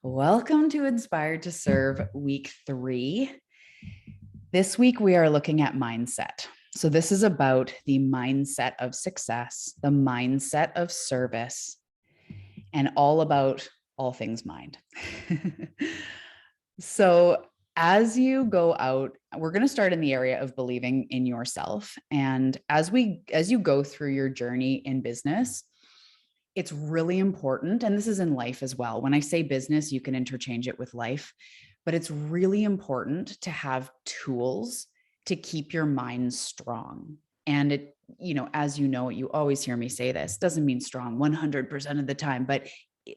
Welcome to Inspired to Serve week 3. This week, we are looking at mindset. So, this is about the mindset of success, the mindset of service, and all about all things mind. So, as you go out, we're going to start in the area of believing in yourself. And as you go through your journey in business, it's really important. And this is in life as well. When I say business, you can interchange it with life, but it's really important to have tools to keep your mind strong. And as you always hear me say this, doesn't mean strong 100% of the time, but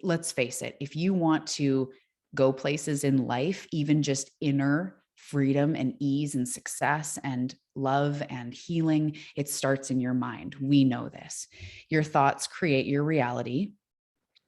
let's face it, if you want to go places in life, even just inner freedom and ease and success and love and healing, it starts in your mind. We know this. Your thoughts create your reality.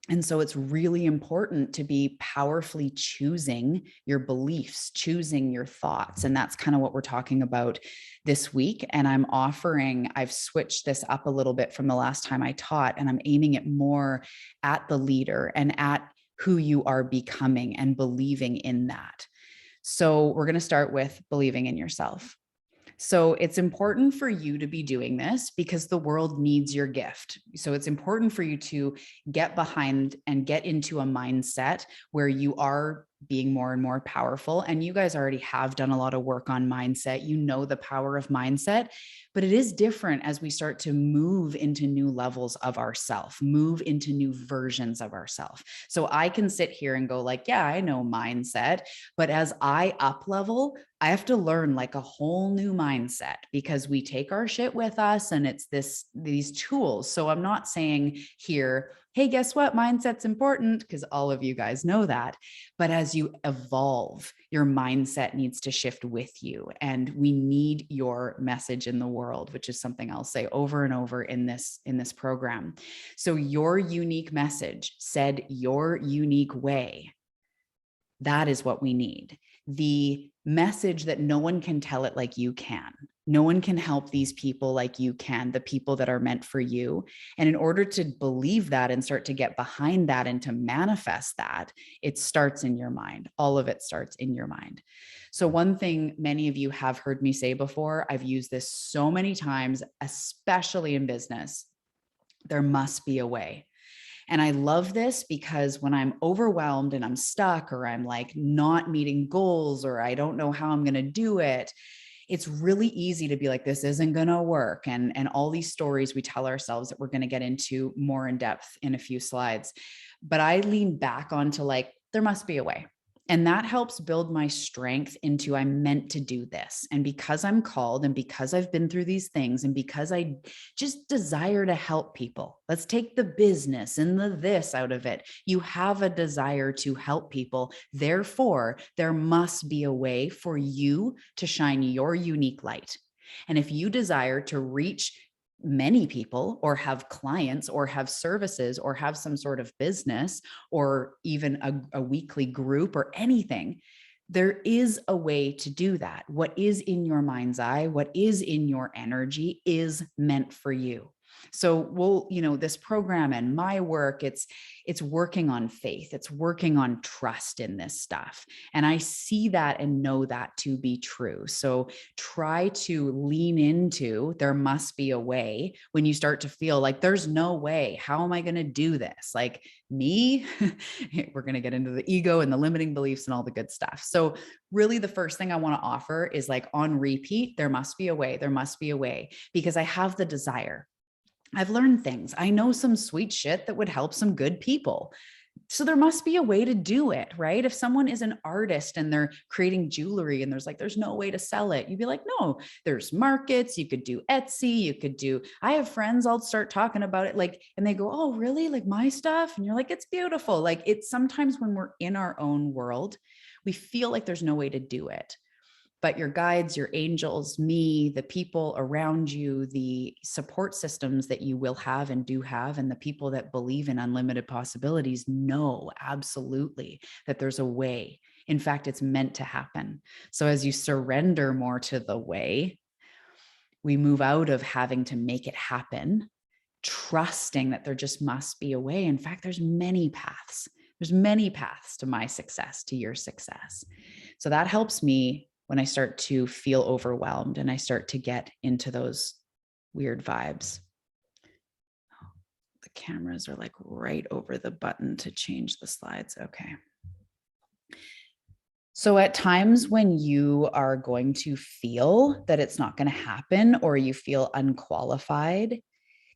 And so it's really important to be powerfully choosing your beliefs, choosing your thoughts. And that's kind of what we're talking about this week. And I've switched this up a little bit from the last time I taught, and I'm aiming it more at the leader and at who you are becoming and believing in that. So we're going to start with believing in yourself. So it's important for you to be doing this because the world needs your gift. So it's important for you to get behind and get into a mindset where you are being more and more powerful. And you guys already have done a lot of work on mindset. You know the power of mindset, but it is different as we start to move into new levels of ourself, move into new versions of ourself. So I can sit here and go like, yeah, I know mindset, but as I up level, I have to learn like a whole new mindset because we take our shit with us and it's these tools. So I'm not saying here, hey, guess what? Mindset's important because all of you guys know that. But as you evolve, your mindset needs to shift with you. And we need your message in the world, which is something I'll say over and over in this program. So your unique message said your unique way. That is what we need. The message that no one can tell it like you can. No one can help these people like you can, the people that are meant for you. And in order to believe that and start to get behind that and to manifest that, it starts in your mind. All of it starts in your mind. So one thing many of you have heard me say before, I've used this so many times, especially in business, there must be a way. And I love this because when I'm overwhelmed and I'm stuck or I'm like not meeting goals or I don't know how I'm going to do it, it's really easy to be like, this isn't going to work. And all these stories we tell ourselves that we're going to get into more in depth in a few slides. But I lean back onto like, there must be a way. And that helps build my strength into I'm meant to do this. And because I'm called and because I've been through these things and because I just desire to help people, let's take the business and the this out of it. You have a desire to help people. Therefore, there must be a way for you to shine your unique light. And if you desire to reach many people or have clients or have services or have some sort of business or even a weekly group or anything, there is a way to do that. What is in your mind's eye, what is in your energy is meant for you. So this program and my work, it's working on faith. It's working on trust in this stuff. And I see that and know that to be true. So try to lean into, there must be a way when you start to feel like there's no way. How am I going to do this? Like me, we're going to get into the ego and the limiting beliefs and all the good stuff. So really the first thing I want to offer is like on repeat, there must be a way. There must be a way because I have the desire. I've learned things. I know some sweet shit that would help some good people. So there must be a way to do it, right? If someone is an artist and they're creating jewelry and there's no way to sell it, you'd be like, no, there's markets. You could do Etsy. I have friends, I'll start talking about it and they go, oh, really? Like my stuff? And you're like, it's beautiful. Like it's sometimes when we're in our own world, we feel like there's no way to do it. But your guides, your angels, me, the people around you, the support systems that you will have and do have, and the people that believe in unlimited possibilities know absolutely that there's a way. In fact, it's meant to happen. So as you surrender more to the way, we move out of having to make it happen, trusting that there just must be a way. In fact, there's many paths. There's many paths to my success, to your success. So that helps me when I start to feel overwhelmed and I start to get into those weird vibes. The cameras are like right over the button to change the slides. Okay. So at times when you are going to feel that it's not going to happen or you feel unqualified,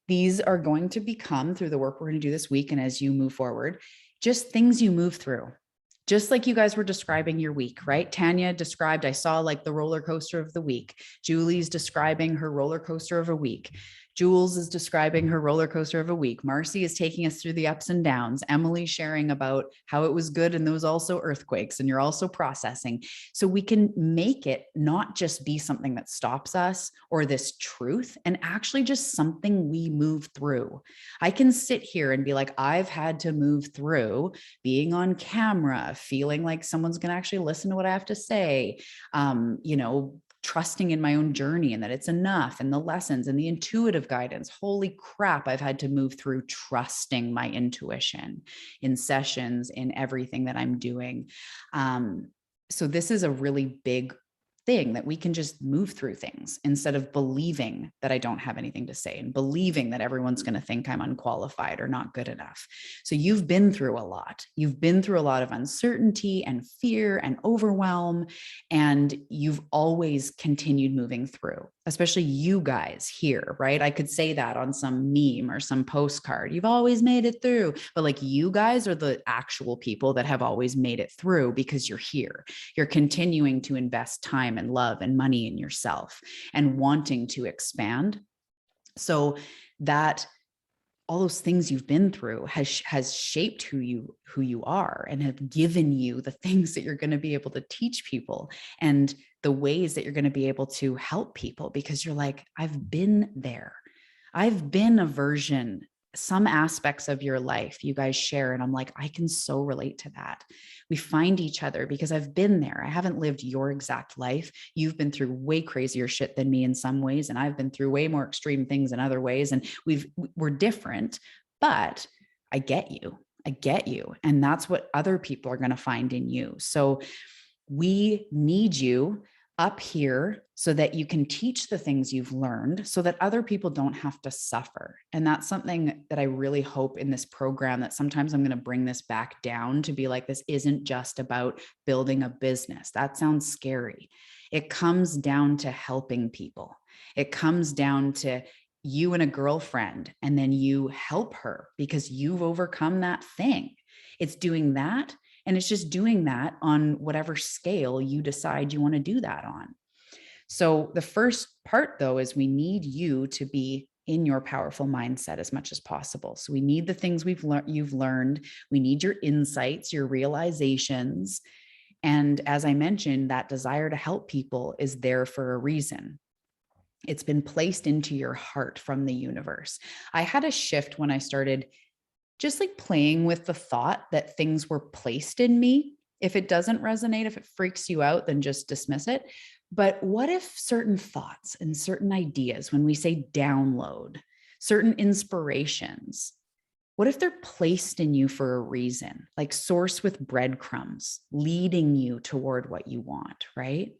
these are going to become, through the work we're going to do this week and as you move forward, just things you move through. Just like you guys were describing your week, right? Tanya described, I saw like the roller coaster of the week. Julie's describing her roller coaster of a week. Jules is describing her roller coaster of a week. Marcy is taking us through the ups and downs. Emily sharing about how it was good and those also earthquakes, and you're also processing. So we can make it not just be something that stops us or this truth, and actually just something we move through. I can sit here and be like, I've had to move through being on camera, feeling like someone's going to actually listen to what I have to say, trusting in my own journey and that it's enough, and the lessons and the intuitive guidance. Holy crap, I've had to move through trusting my intuition in sessions, in everything that I'm doing. So this is a really big thing, that we can just move through things instead of believing that I don't have anything to say and believing that everyone's going to think I'm unqualified or not good enough. So you've been through a lot. You've been through a lot of uncertainty and fear and overwhelm, and you've always continued moving through, especially you guys here, right? I could say that on some meme or some postcard. You've always made it through, but like, you guys are the actual people that have always made it through because you're here. You're continuing to invest time and love and money in yourself and wanting to expand. So that all those things you've been through has shaped who you are, and have given you the things that you're going to be able to teach people and the ways that you're going to be able to help people, because you're like, I've been there. I've been a version, some aspects of your life you guys share, and I'm like, I can so relate to that. We find each other because I've been there. I haven't lived your exact life. You've been through way crazier shit than me in some ways, and I've been through way more extreme things in other ways, and we're different, but I get you. I get you. And that's what other people are going to find in you. So we need you up here so that you can teach the things you've learned, so that other people don't have to suffer. And that's something that I really hope in this program, that sometimes I'm going to bring this back down to be like, this isn't just about building a business. That sounds scary. It comes down to helping people. It comes down to you and a girlfriend, and then you help her because you've overcome that thing. It's doing that. And it's just doing that on whatever scale you decide you want to do that on. So the first part, though, is we need you to be in your powerful mindset as much as possible. So we need the things you've learned. We need your insights, your realizations. And as I mentioned, that desire to help people is there for a reason. It's been placed into your heart from the universe. I had a shift when I started just like playing with the thought that things were placed in me. If it doesn't resonate, if it freaks you out, then just dismiss it. But what if certain thoughts and certain ideas, when we say download, certain inspirations, what if they're placed in you for a reason, like source with breadcrumbs, leading you toward what you want, right?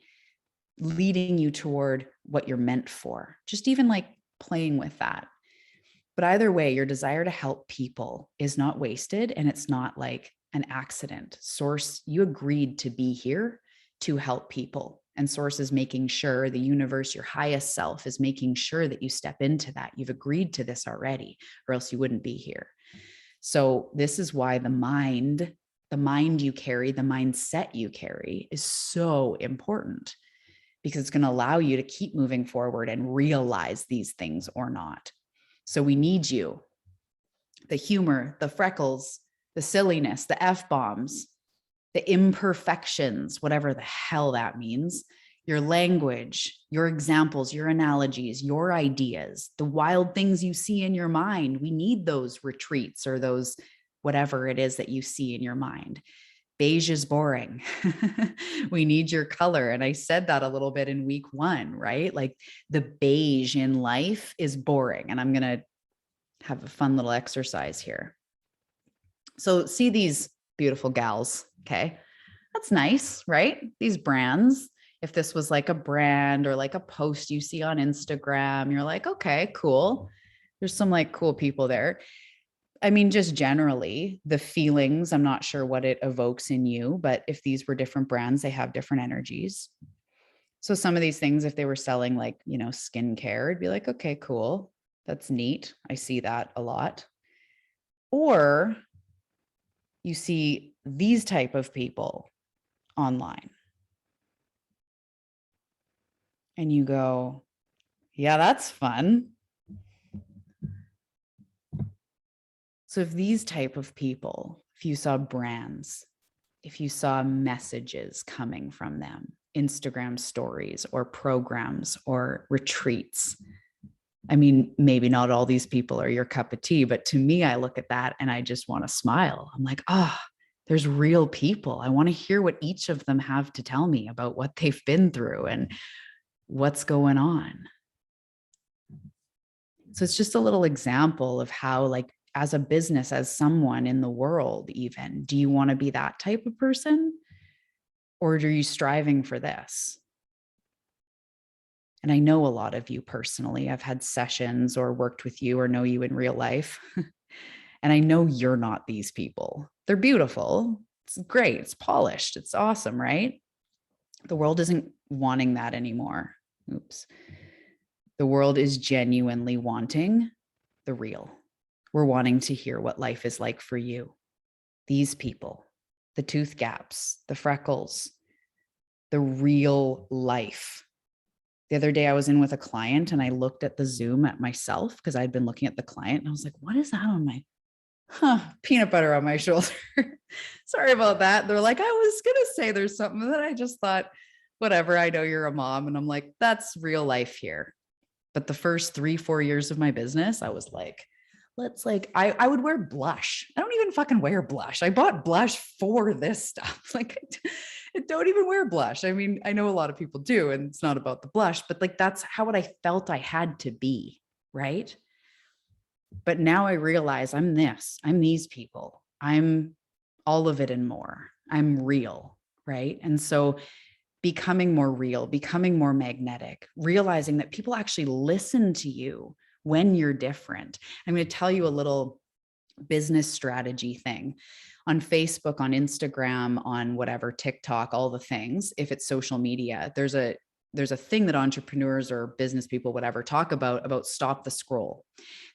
Leading you toward what you're meant for, just even like playing with that. But either way, your desire to help people is not wasted, and it's not like an accident. Source, you agreed to be here to help people. And Source is making sure, the universe, your highest self, is making sure that you step into that. You've agreed to this already, or else you wouldn't be here. So this is why the mind you carry, the mindset you carry is so important, because it's going to allow you to keep moving forward and realize these things or not. So we need you. The humor, the freckles, the silliness, the F-bombs, the imperfections, whatever the hell that means, your language, your examples, your analogies, your ideas, the wild things you see in your mind. We need those retreats, or those, whatever it is that you see in your mind. Beige is boring. We need your color. And I said that a little bit in week 1, right? Like, the beige in life is boring. And I'm going to have a fun little exercise here. So see these beautiful gals. Okay. That's nice, right? These brands, if this was like a brand or like a post you see on Instagram, you're like, okay, cool. There's some like cool people there. I mean, just generally, the feelings, I'm not sure what it evokes in you, but if these were different brands, they have different energies. So some of these things, if they were selling like, skincare, it'd be like, okay, cool. That's neat. I see that a lot. Or you see these type of people online and you go, yeah, that's fun. So if these type of people, if you saw brands, if you saw messages coming from them, Instagram stories or programs or retreats, I mean, maybe not all these people are your cup of tea, but to me, I look at that and I just want to smile. I'm like, there's real people. I want to hear what each of them have to tell me about what they've been through and what's going on. So it's just a little example of how, like, as a business, as someone in the world, even, do you want to be that type of person? Or are you striving for this? And I know a lot of you personally. I've had sessions or worked with you or know you in real life. And I know you're not these people. They're beautiful. It's great. It's polished. It's awesome, right? The world isn't wanting that anymore. Oops. The world is genuinely wanting the real. We're wanting to hear what life is like for you. These people, the tooth gaps, the freckles, the real life. The other day I was in with a client and I looked at the Zoom at myself because I'd been looking at the client and I was like, what is that on my peanut butter on my shoulder? Sorry about that. They're like, I was going to say there's something that I just thought, whatever, I know you're a mom. And I'm like, that's real life here. But the first 3-4 years of my business, I was like, I would wear blush. I don't even fucking wear blush. I bought blush for this stuff. Like, I don't even wear blush. I mean, I know a lot of people do, and it's not about the blush, but like, that's how I felt I had to be. Right. But now I realize I'm these people. I'm all of it and more. I'm real. Right. And so becoming more real, becoming more magnetic, realizing that people actually listen to you when you're different. I'm going to tell you a little business strategy thing on Facebook, on Instagram, on whatever, TikTok, all the things. If it's social media, there's a thing that entrepreneurs or business people, whatever, talk about stop the scroll.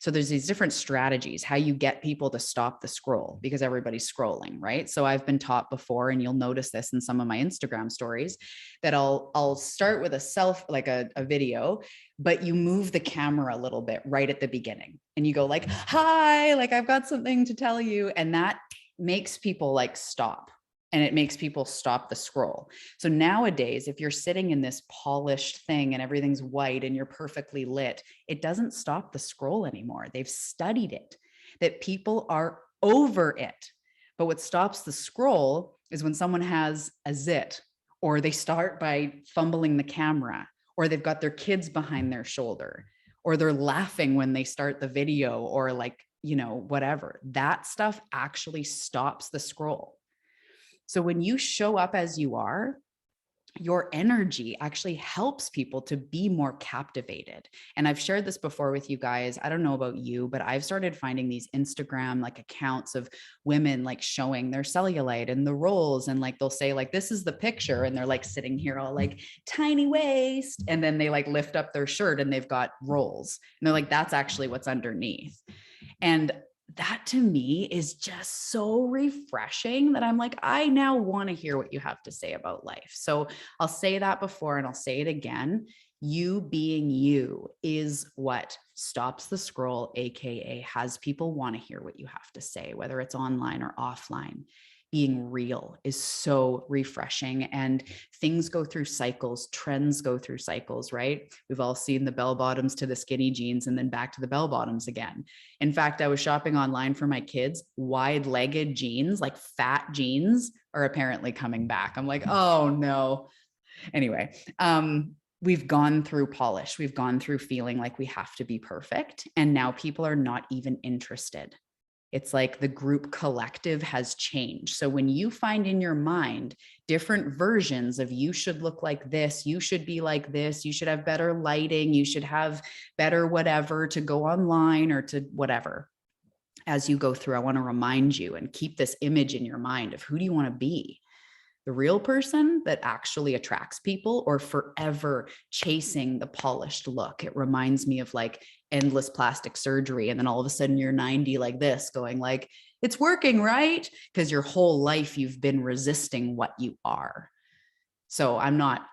So there's these different strategies, how you get people to stop the scroll because everybody's scrolling, right? So I've been taught before, and you'll notice this in some of my Instagram stories, that I'll start with a video, but you move the camera a little bit right at the beginning and you go like, hi, like I've got something to tell you. And that makes people like stop. And it makes people stop the scroll. So nowadays, if you're sitting in this polished thing and everything's white and you're perfectly lit, it doesn't stop the scroll anymore. They've studied it, that people are over it. But what stops the scroll is when someone has a zit, or they start by fumbling the camera, or they've got their kids behind their shoulder, or they're laughing when they start the video, or like, whatever. That stuff actually stops the scroll. So when you show up as you are, your energy actually helps people to be more captivated. And I've shared this before with you guys. I don't know about you, but I've started finding these Instagram like accounts of women like showing their cellulite and the rolls. And like, they'll say like, this is the picture. And they're like sitting here all like tiny waist. And then they like lift up their shirt and they've got rolls. And they're like, that's actually what's underneath. And that to me is just so refreshing that I'm like, I now want to hear what you have to say about life. So I'll say that before and I'll say it again. You being you is what stops the scroll, AKA has people want to hear what you have to say, whether it's online or offline. Being real is so refreshing, and things go through cycles, trends go through cycles, right? We've all seen the bell bottoms to the skinny jeans and then back to the bell bottoms again. In fact, I was shopping online for my kids, wide-legged jeans, like fat jeans are apparently coming back. I'm like, oh no. Anyway, we've gone through polish. We've gone through feeling like we have to be perfect. And now people are not even interested. It's like the group collective has changed. So when you find in your mind different versions of you should look like this, you should be like this, you should have better lighting, you should have better whatever to go online or to whatever. As you go through, I want to remind you and keep this image in your mind of who do you want to be? The real person that actually attracts people, or forever chasing the polished look? It reminds me of like endless plastic surgery. And then all of a sudden you're 90 like this going like, it's working, right? Because your whole life you've been resisting what you are. So I'm not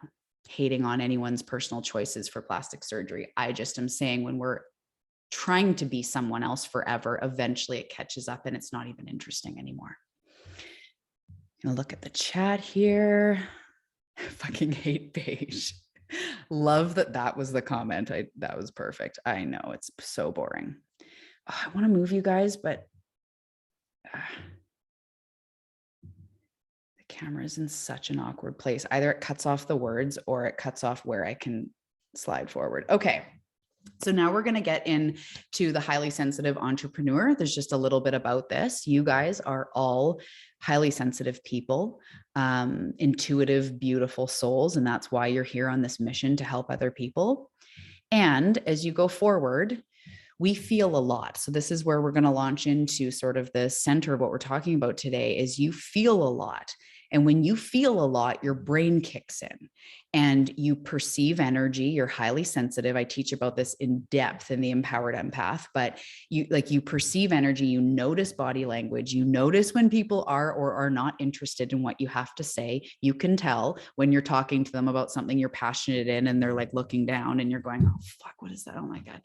hating on anyone's personal choices for plastic surgery. I just am saying when we're trying to be someone else forever, eventually it catches up and it's not even interesting anymore. I'm gonna look at the chat here. Fucking hate beige. Love that that was the comment. That was perfect. I know it's so boring. Oh, I want to move you guys, but the camera is in such an awkward place. Either it cuts off the words or it cuts off where I can slide forward. Okay. So now we're going to get into the highly sensitive entrepreneur. There's just a little bit about this. You guys are all highly sensitive people, intuitive, beautiful souls. And that's why you're here on this mission to help other people. And as you go forward, we feel a lot. So this is where we're going to launch into sort of the center of what we're talking about today is you feel a lot. And when you feel a lot, your brain kicks in and you perceive energy. You're highly sensitive. I teach about this in depth in the Empowered Empath, but you perceive energy, you notice body language, you notice when people are or are not interested in what you have to say. You can tell when you're talking to them about something you're passionate in and they're like looking down and you're going, oh, fuck, what is that? Oh my God.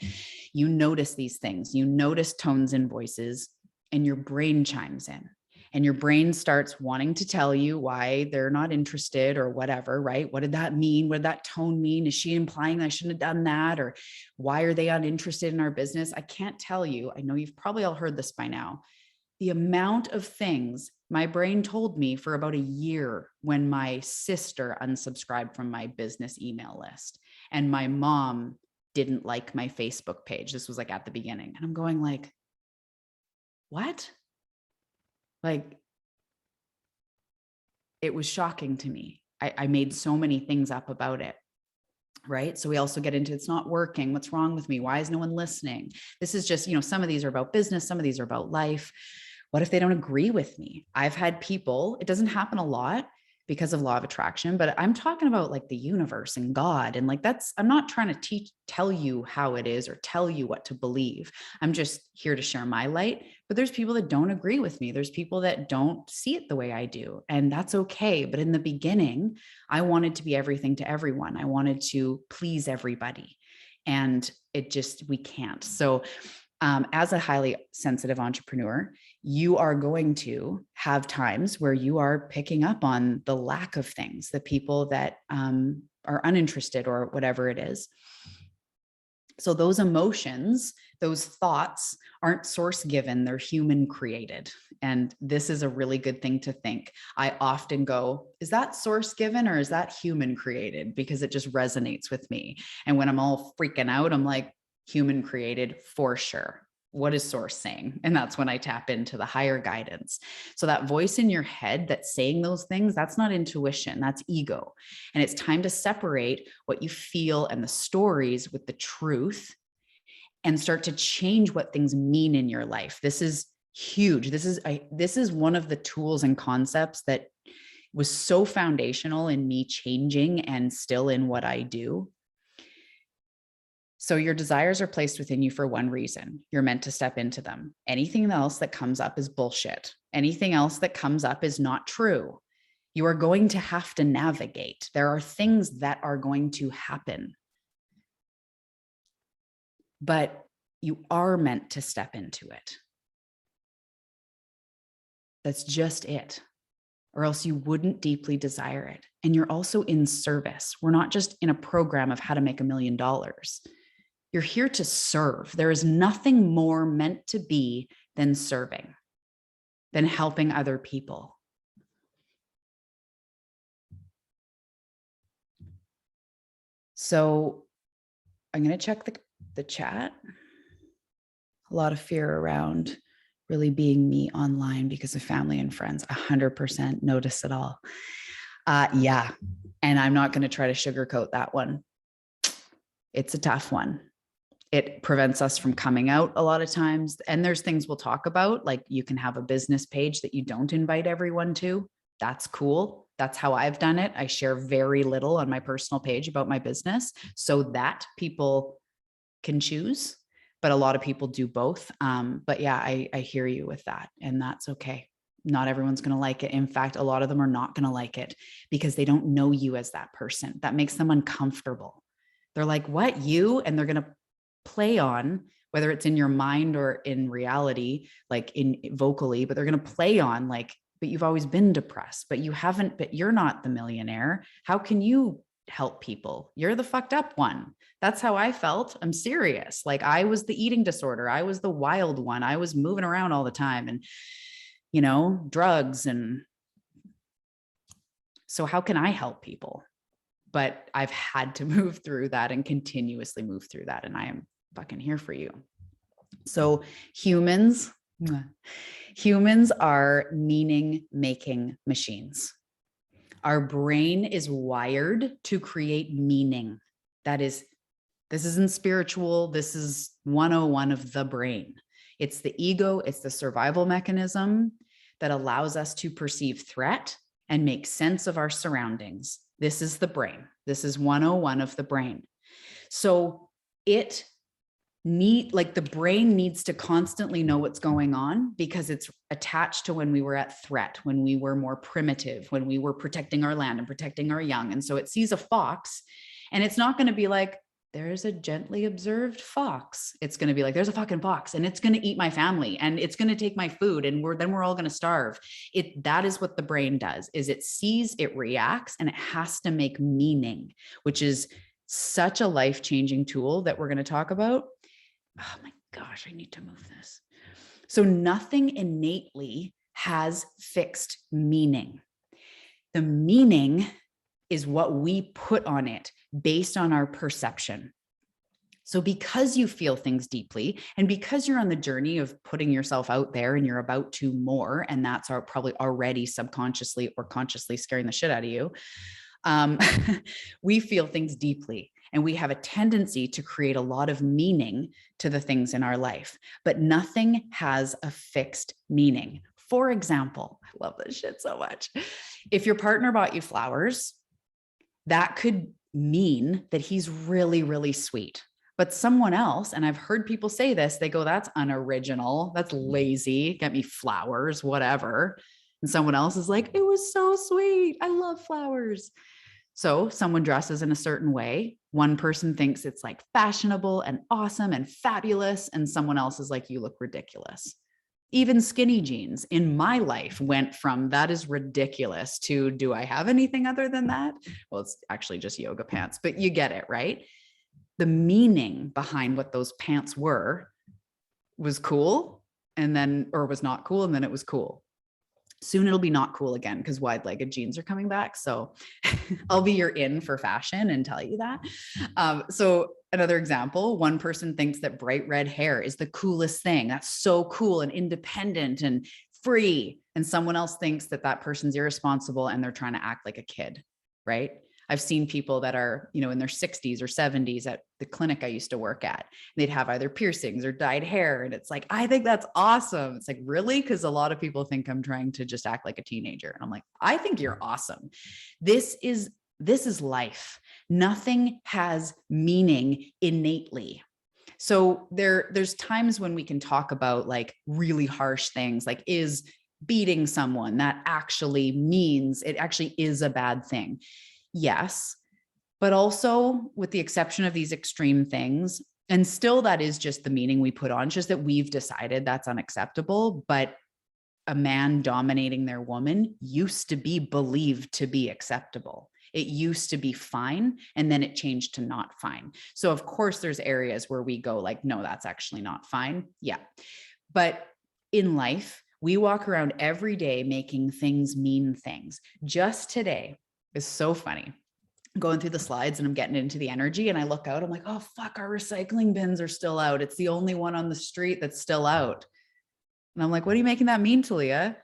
You notice these things, you notice tones and voices, and your brain chimes in. And your brain starts wanting to tell you why they're not interested or whatever, right? What did that mean? What did that tone mean? Is she implying that I shouldn't have done that? Or why are they uninterested in our business? I can't tell you. I know you've probably all heard this by now. The amount of things my brain told me for about a year when my sister unsubscribed from my business email list and my mom didn't like my Facebook page. This was like at the beginning. And I'm going like, what? Like, it was shocking to me. I made so many things up about it. Right. So we also get into it's not working. What's wrong with me? Why is no one listening? This is just, some of these are about business. Some of these are about life. What if they don't agree with me? I've had people, it doesn't happen a lot because of law of attraction, but I'm talking about like the universe and God. And like, I'm not trying to tell you how it is or tell you what to believe. I'm just here to share my light, but there's people that don't agree with me. There's people that don't see it the way I do. And that's okay. But in the beginning, I wanted to be everything to everyone. I wanted to please everybody. And we can't. So as a highly sensitive entrepreneur, you are going to have times where you are picking up on the lack of things, the people that are uninterested or whatever it is. So those emotions, those thoughts aren't source given, they're human created. And this is a really good thing to think. I often go, is that source given or is that human created? Because it just resonates with me. And when I'm all freaking out, I'm like, human created for sure. What is source saying? And that's when I tap into the higher guidance. So that voice in your head that's saying those things, that's not intuition, that's ego. And it's time to separate what you feel and the stories with the truth and start to change what things mean in your life. This is huge. This is one of the tools and concepts that was so foundational in me changing and still in what I do. So your desires are placed within you for one reason. You're meant to step into them. Anything else that comes up is bullshit. Anything else that comes up is not true. You are going to have to navigate. There are things that are going to happen. But you are meant to step into it. That's just it. Or else you wouldn't deeply desire it. And you're also in service. We're not just in a program of how to make $1 million. You're here to serve. There is nothing more meant to be than serving, than helping other people. So I'm going to check the chat. A lot of fear around really being me online because of family and friends. 100% notice it all. Yeah. And I'm not going to try to sugarcoat that one. It's a tough one. It prevents us from coming out a lot of times. And there's things we'll talk about, like you can have a business page that you don't invite everyone to. That's cool. That's how I've done it. I share very little on my personal page about my business so that people can choose, but a lot of people do both. But yeah, I hear you with that, and that's okay. Not everyone's going to like it. In fact, a lot of them are not going to like it because they don't know you as that person. That makes them uncomfortable. They're like, what, you? And they're going to play on, whether it's in your mind or in reality, like in vocally, but they're going to play on like, but you've always been depressed, but you haven't, but you're not the millionaire. How can you help people? You're the fucked up one. That's how I felt. I'm serious. Like I was the eating disorder. I was the wild one. I was moving around all the time and, you know, drugs. And so how can I help people? But I've had to move through that and continuously move through that. And I am fucking here for you. So humans are meaning making machines. Our brain is wired to create meaning. This isn't spiritual. This is 101 of the brain. It's the ego. It's the survival mechanism that allows us to perceive threat and make sense of our surroundings. This is the brain. This is 101 of the brain. So the brain needs to constantly know what's going on because it's attached to when we were at threat, when we were more primitive, when we were protecting our land and protecting our young. And so it sees a fox and it's not going to be like, there's a gently observed fox. It's going to be like, there's a fucking fox and it's going to eat my family and it's going to take my food. And we're all going to starve. That is what the brain does, is it sees, it reacts, and it has to make meaning, which is such a life-changing tool that we're going to talk about. Oh my gosh, I need to move this. So nothing innately has fixed meaning. The meaning is what we put on it based on our perception. So because you feel things deeply and because you're on the journey of putting yourself out there and you're about to more, and that's probably already subconsciously or consciously scaring the shit out of you, we feel things deeply. And we have a tendency to create a lot of meaning to the things in our life, but nothing has a fixed meaning. For example, I love this shit so much. If your partner bought you flowers, that could mean that he's really, really sweet. But someone else, and I've heard people say this, they go, that's unoriginal, that's lazy, get me flowers, whatever. And someone else is like, it was so sweet, I love flowers. So someone dresses in a certain way. One person thinks it's like fashionable and awesome and fabulous. And someone else is like, you look ridiculous. Even skinny jeans in my life went from that is ridiculous to do I have anything other than that? Well, it's actually just yoga pants, but you get it, right? The meaning behind what those pants were was cool and then, or was not cool. And then it was cool. Soon it'll be not cool again because wide-legged jeans are coming back. So I'll be your in for fashion and tell you that. So another example, one person thinks that bright red hair is the coolest thing. That's so cool and independent and free. And someone else thinks that that person's irresponsible and they're trying to act like a kid, right? I've seen people that are, you know, in their 60s or 70s at the clinic I used to work at. They'd have either piercings or dyed hair. And it's like, I think that's awesome. It's like, really? Because a lot of people think I'm trying to just act like a teenager. And I'm like, I think you're awesome. This is life. Nothing has meaning innately. So there's times when we can talk about like really harsh things, like is beating someone that actually means it actually is a bad thing. Yes, but also with the exception of these extreme things, and still that is just the meaning we put on, just that we've decided that's unacceptable. But a man dominating their woman used to be believed to be acceptable. It used to be fine, and then it changed to not fine. So of course there's areas where we go like, no, that's actually not fine. Yeah. But in life, we walk around every day making things mean things. Just today, is so funny. I'm going through the slides and I'm getting into the energy and I look out, I'm like, oh fuck, our recycling bins are still out. It's the only one on the street that's still out. And I'm like, what are you making that mean, Talia?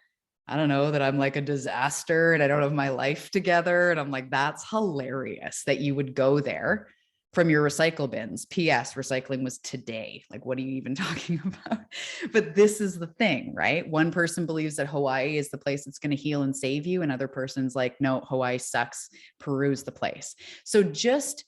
I don't know, that I'm like a disaster and I don't have my life together. And I'm like, that's hilarious that you would go there from your recycle bins. P.S. Recycling was today. Like, what are you even talking about? But this is the thing, right? One person believes that Hawaii is the place that's going to heal and save you. Another person's like, no, Hawaii sucks. Peru's the place. So just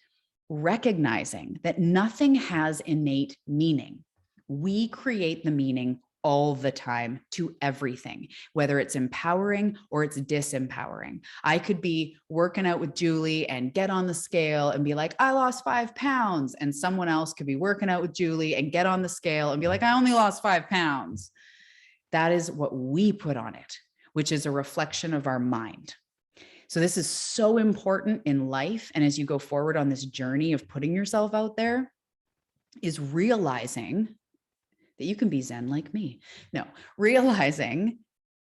recognizing that nothing has innate meaning. We create the meaning all the time to everything, whether it's empowering or it's disempowering. I could be working out with Julie and get on the scale and be like, I lost 5 pounds. And someone else could be working out with Julie and get on the scale and be like, I only lost 5 pounds. That is what we put on it, which is a reflection of our mind. So this is so important in life. And as you go forward on this journey of putting yourself out there, is realizing that you can be Zen like me. No, realizing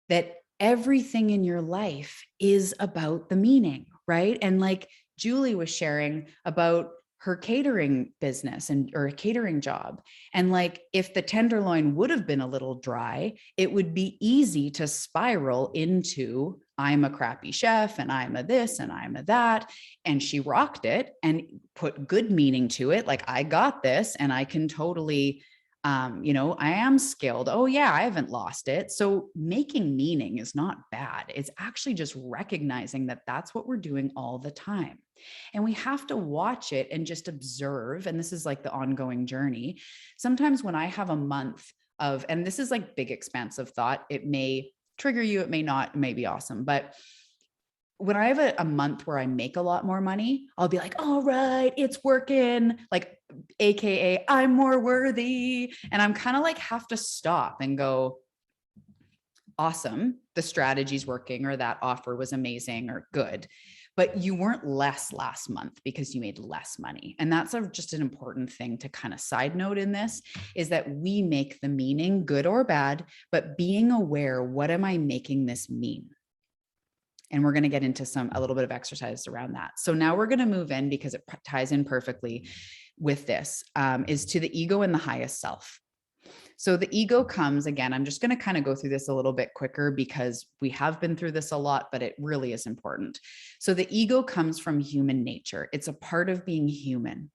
that everything in your life is about the meaning, right? And like Julie was sharing about her catering business or a catering job. And like, if the tenderloin would have been a little dry, it would be easy to spiral into, I'm a crappy chef and I'm a this and I'm a that. And she rocked it and put good meaning to it. Like, I got this and I can totally, I am skilled. Oh yeah, I haven't lost it. So making meaning is not bad. It's actually just recognizing that that's what we're doing all the time. And we have to watch it and just observe. And this is like the ongoing journey. Sometimes when I have a month of, and this is like big expansive thought, it may trigger you, it may not, it may be awesome. But when I have a month where I make a lot more money, I'll be like, all right, it's working. Like, AKA I'm more worthy. And I'm kind of like, have to stop and go, awesome. The strategy's working, or that offer was amazing or good, but you weren't less last month because you made less money. And that's just an important thing to kind of side note in this, is that we make the meaning, good or bad, but being aware, what am I making this mean? And we're going to get into a little bit of exercise around that. So now we're going to move in, because it ties in perfectly with this, is to the ego and the highest self. So the ego comes, again, I'm just going to kind of go through this a little bit quicker because we have been through this a lot, but it really is important. So the ego comes from human nature. It's a part of being human.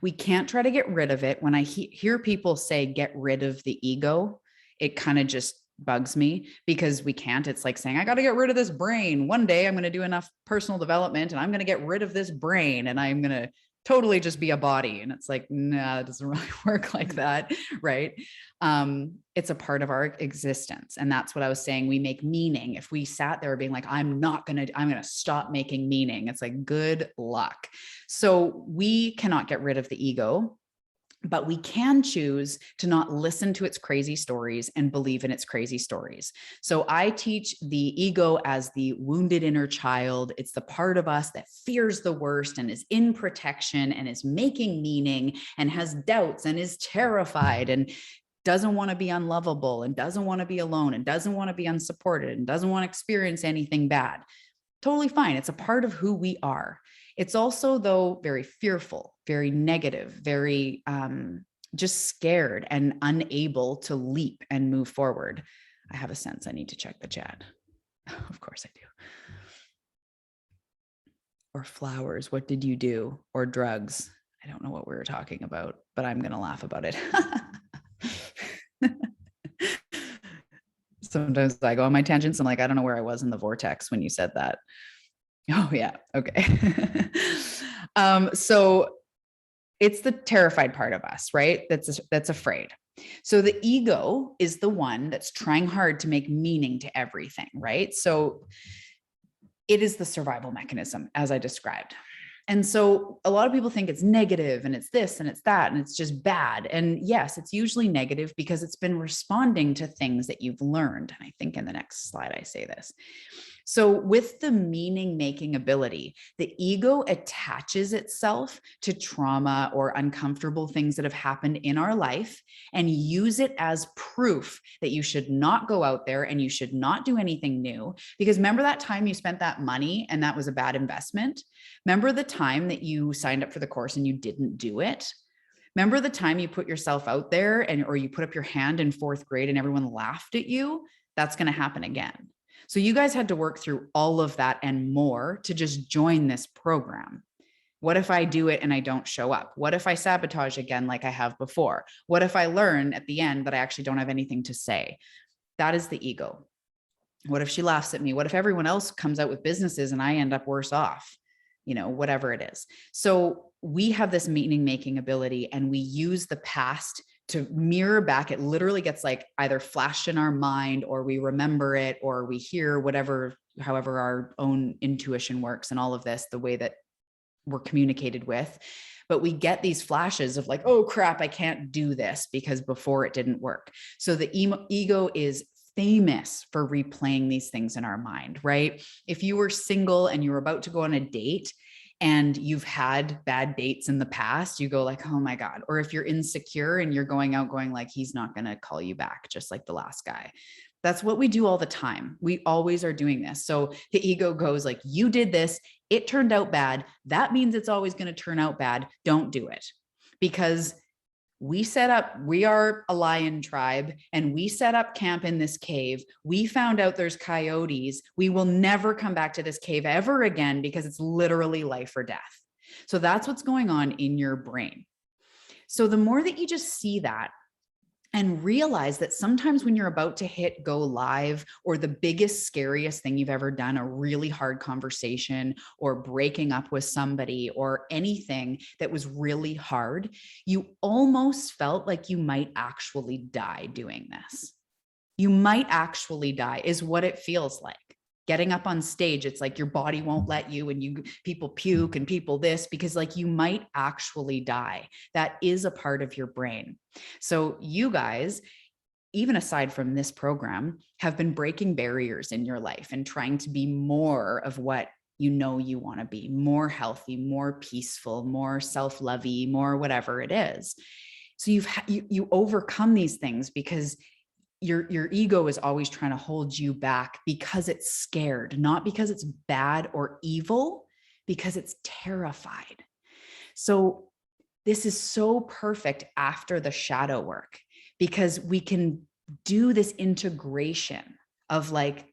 We can't try to get rid of it. When I hear people say, get rid of the ego, it kind of just bugs me, because we can't. It's like saying, I got to get rid of this brain. One day I'm going to do enough personal development and I'm going to get rid of this brain and I'm going to totally just be a body. And it's like, nah, it doesn't really work like that. Right. It's a part of our existence. And that's what I was saying. We make meaning. If we sat there being like, I'm going to stop making meaning, it's like, good luck. So we cannot get rid of the ego, but we can choose to not listen to its crazy stories and believe in its crazy stories. So I teach the ego as the wounded inner child. It's the part of us that fears the worst and is in protection and is making meaning and has doubts and is terrified and doesn't want to be unlovable and doesn't want to be alone and doesn't want to be unsupported and doesn't want to experience anything bad. Totally fine. It's a part of who we are. It's also, though, very fearful, very negative, very just scared and unable to leap and move forward. I have a sense I need to check the chat. Of course I do. Or flowers. What did you do? Or drugs. I don't know what we were talking about, but I'm going to laugh about it. Sometimes I go on my tangents and like, I don't know where I was in the vortex when you said that. Oh yeah. Okay. So it's the terrified part of us, right? That's afraid. So the ego is the one that's trying hard to make meaning to everything, right? So it is the survival mechanism, as I described. And so a lot of people think it's negative and it's this and it's that, and it's just bad. And yes, it's usually negative because it's been responding to things that you've learned. And I think in the next slide, I say this. So with the meaning making ability, the ego attaches itself to trauma or uncomfortable things that have happened in our life and use it as proof that you should not go out there and you should not do anything new. Because remember that time you spent that money and that was a bad investment? Remember the time that you signed up for the course and you didn't do it? Remember the time you put yourself out there or you put up your hand in 4th grade and everyone laughed at you? That's going to happen again. So you guys had to work through all of that and more to just join this program. What if I do it and I don't show up? What if I sabotage again like I have before? What if I learn at the end that I actually don't have anything to say? That is the ego. What if she laughs at me? What if everyone else comes out with businesses and I end up worse off? Whatever it is. So we have this meaning making ability, and we use the past to mirror back. It literally gets like either flashed in our mind, or we remember it, or we hear whatever, however our own intuition works, and all of this, the way that we're communicated with. But we get these flashes of like, oh crap, I can't do this because before it didn't work. So the ego is famous for replaying these things in our mind, right? If you were single and you were about to go on a date and you've had bad dates in the past, you go like, oh my God. Or if you're insecure and you're going out going like, he's not going to call you back, just like the last guy. That's what we do all the time. We always are doing this. So the ego goes like, you did this, it turned out bad. That means it's always going to turn out bad. Don't do it. Because we are a lion tribe, and we set up camp in this cave. We found out there's coyotes. We will never come back to this cave ever again because it's literally life or death. So that's what's going on in your brain. So the more that you just see that, and realize that sometimes when you're about to hit go live, or the biggest, scariest thing you've ever done, a really hard conversation, or breaking up with somebody, or anything that was really hard, you almost felt like you might actually die doing this. You might actually die is what it feels like. Getting up on stage, it's like your body won't let you, and people puke and people this, because like you might actually die. That is a part of your brain. So you guys, even aside from this program, have been breaking barriers in your life and trying to be more of what you want to be, more healthy, more peaceful, more self-lovey, more whatever it is. So you overcome these things because your ego is always trying to hold you back because it's scared, not because it's bad or evil, because it's terrified. So this is so perfect after the shadow work, because we can do this integration of like,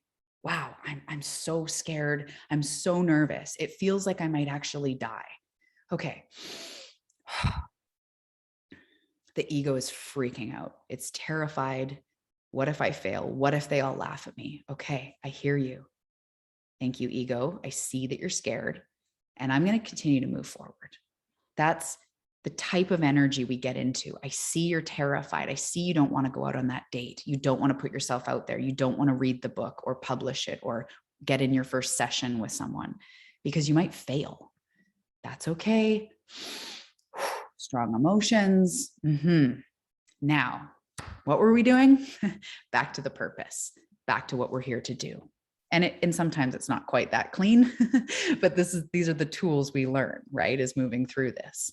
wow, I'm so scared. I'm so nervous. It feels like I might actually die. Okay. The ego is freaking out. It's terrified. What if I fail? What if they all laugh at me? Okay, I hear you. Thank you, ego. I see that you're scared, and I'm going to continue to move forward. That's the type of energy we get into. I see you're terrified. I see you don't want to go out on that date. You don't want to put yourself out there. You don't want to read the book or publish it or get in your first session with someone because you might fail. That's okay. Strong emotions. Now, what were we doing? Back to the purpose, back to what we're here to do. And sometimes it's not quite that clean, but these are the tools we learn, right? Is moving through this.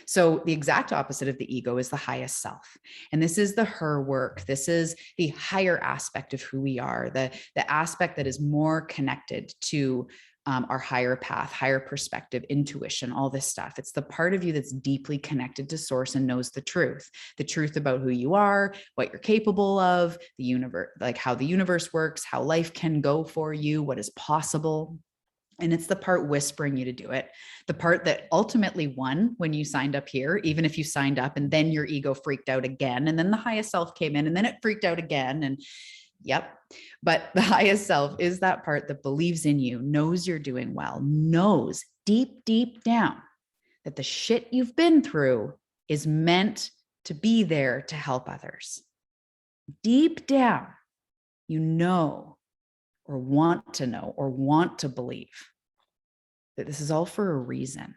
So the exact opposite of the ego is the highest self. And this is the her work. This is the higher aspect of who we are, the aspect that is more connected to our higher path, higher perspective, intuition, all this stuff. It's the part of you that's deeply connected to source and knows the truth about who you are, what you're capable of, the universe, like how the universe works, how life can go for you, what is possible. And it's the part whispering you to do it, the part that ultimately won when you signed up here, even if you signed up and then your ego freaked out again, and then the highest self came in and then it freaked out again. And yep. But the highest self is that part that believes in you, knows you're doing well, knows deep, deep down that the shit you've been through is meant to be there to help others. Deep down, you know, or want to know, or want to believe that this is all for a reason.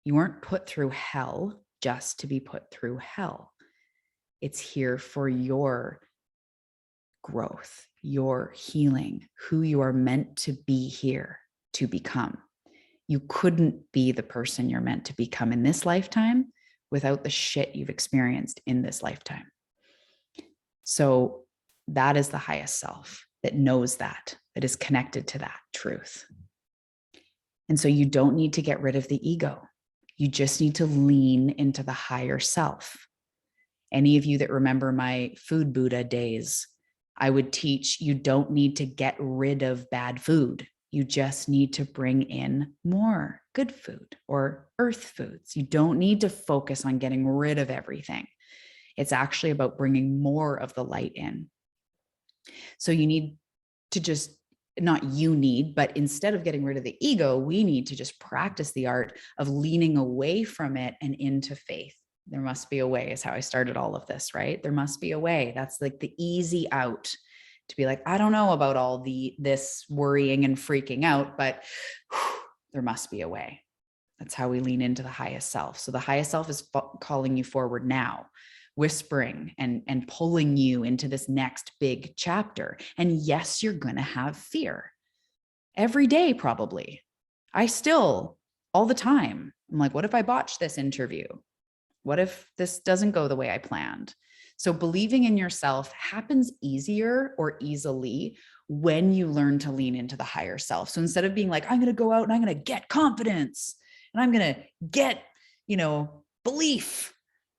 You weren't put through hell just to be put through hell. It's here for your growth, your healing, who you are meant to be here to become. You couldn't be the person you're meant to become in this lifetime without the shit you've experienced in this lifetime. So that is the highest self that knows that is connected to that truth. And so you don't need to get rid of the ego. You just need to lean into the higher self. Any of you that remember my food Buddha days, I would teach you don't need to get rid of bad food. You just need to bring in more good food or earth foods. You don't need to focus on getting rid of everything. It's actually about bringing more of the light in. So you need to just, not you need, but instead of getting rid of the ego, we need to just practice the art of leaning away from it and into faith. There must be a way, is how I started all of this, right? There must be a way. That's like the easy out, to be like, I don't know about all this worrying and freaking out, but there must be a way. That's how we lean into the highest self. So the highest self is calling you forward now, whispering and pulling you into this next big chapter. And yes, you're going to have fear every day, probably. I still, all the time, I'm like, what if I botch this interview? What if this doesn't go the way I planned? So believing in yourself happens easier or easily when you learn to lean into the higher self. So instead of being like, I'm going to go out and I'm going to get confidence and I'm going to get, belief,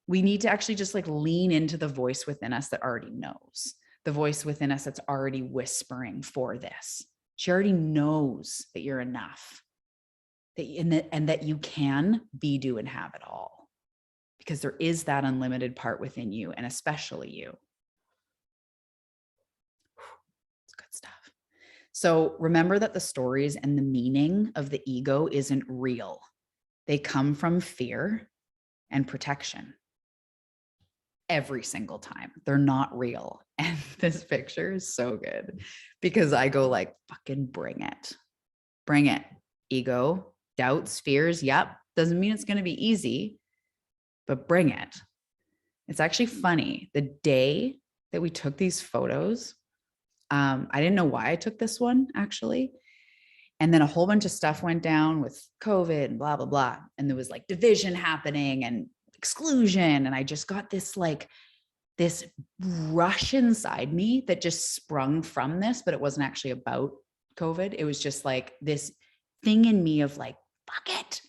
we need to actually just like lean into the voice within us that already knows, the voice within us that's already whispering for this. She already knows that you're enough, and that you can be, do, and have it all, because there is that unlimited part within you, and especially you. It's good stuff. So remember that the stories and the meaning of the ego isn't real. They come from fear and protection. Every single time. They're not real. And this picture is so good because I go like, fucking bring it. Bring it. Ego, doubts, fears. Yep. Doesn't mean it's going to be easy, but bring it. It's actually funny. The day that we took these photos, I didn't know why I took this one actually. And then a whole bunch of stuff went down with COVID and blah, blah, blah. And there was like division happening and exclusion. And I just got this rush inside me that just sprung from this, but it wasn't actually about COVID. It was just like this thing in me of like, fuck it.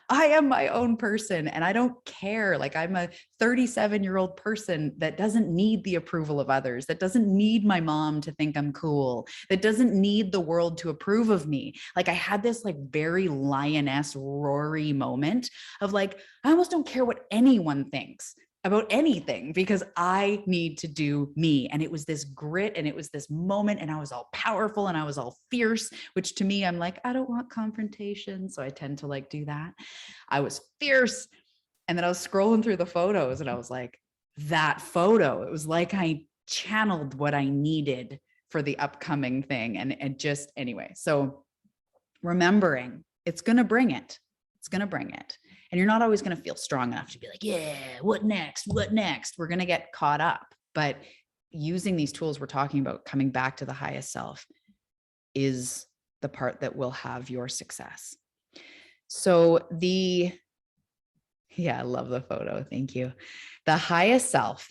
I am my own person and I don't care. Like I'm a 37-year-old person that doesn't need the approval of others, that doesn't need my mom to think I'm cool, that doesn't need the world to approve of me. Like I had this like very lioness Rory moment of like, I almost don't care what anyone thinks about anything because I need to do me. And it was this grit and it was this moment and I was all powerful and I was all fierce, which to me, I'm like, I don't want confrontation. So I tend to like do that. I was fierce. And then I was scrolling through the photos and I was like, that photo, it was like I channeled what I needed for the upcoming thing. And just anyway, so remembering it's going to bring it. It's going to bring it. And you're not always going to feel strong enough to be like, yeah, what next? What next? We're going to get caught up. But using these tools we're talking about, coming back to the highest self, is the part that will have your success. So I love the photo. Thank you. The highest self.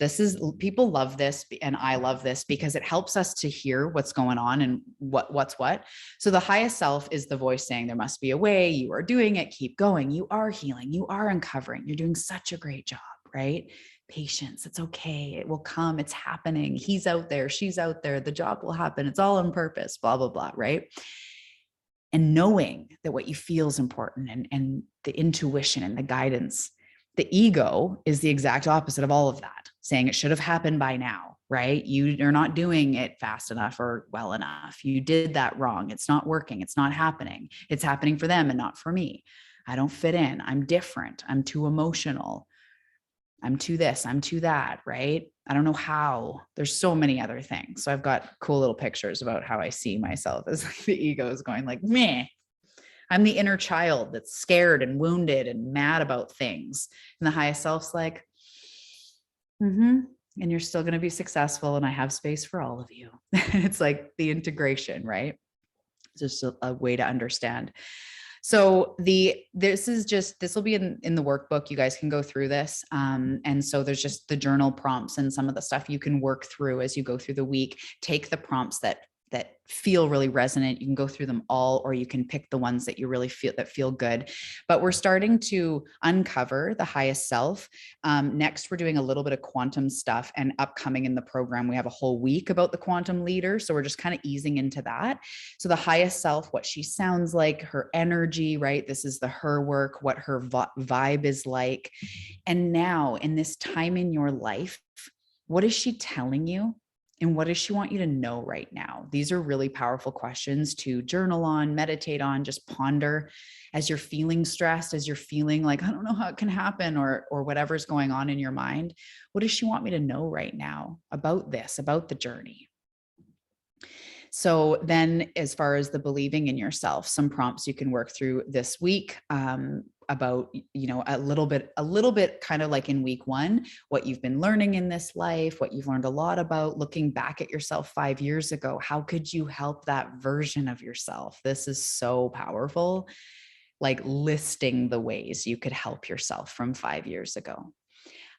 People love this and I love this because it helps us to hear what's going on and what's what. So the highest self is the voice saying there must be a way. You are doing it. Keep going. You are healing. You are uncovering. You're doing such a great job, right? Patience. It's okay. It will come. It's happening. He's out there. She's out there. The job will happen. It's all on purpose, blah, blah, blah, right? And knowing that what you feel is important and the intuition and the guidance. The ego is the exact opposite of all of that, saying it should have happened by now, right? You're not doing it fast enough or well enough. You did that wrong. It's not working. It's not happening. It's happening for them and not for me. I don't fit in. I'm different. I'm too emotional. I'm too this. I'm too that, right? I don't know how. There's so many other things. So I've got cool little pictures about how I see myself as like the ego is going like, meh. I'm the inner child that's scared and wounded and mad about things. And the highest self's like, and you're still going to be successful. And I have space for all of you. It's like the integration, right? It's just a way to understand. So this will be in the workbook. You guys can go through this. And so there's just the journal prompts and some of the stuff you can work through as you go through the week. Take the prompts that that feel really resonant. You can go through them all, or you can pick the ones that you really feel good. But we're starting to uncover the highest self. Next, we're doing a little bit of quantum stuff, and upcoming in the program, we have a whole week about the quantum leader. So we're just kind of easing into that. So the highest self, what she sounds like, her energy, right? This is her work, what her vibe is like. And now in this time in your life, what is she telling you? And what does she want you to know right now? These are really powerful questions to journal on, meditate on, just ponder as you're feeling stressed, as you're feeling like, I don't know how it can happen, or whatever's going on in your mind. What does she want me to know right now about this, about the journey? So then, as far as the believing in yourself, some prompts you can work through this week, about, a little bit kind of like in week 1, what you've been learning in this life, what you've learned a lot about, looking back at yourself 5 years ago. How could you help that version of yourself? This is so powerful. Like listing the ways you could help yourself from 5 years ago.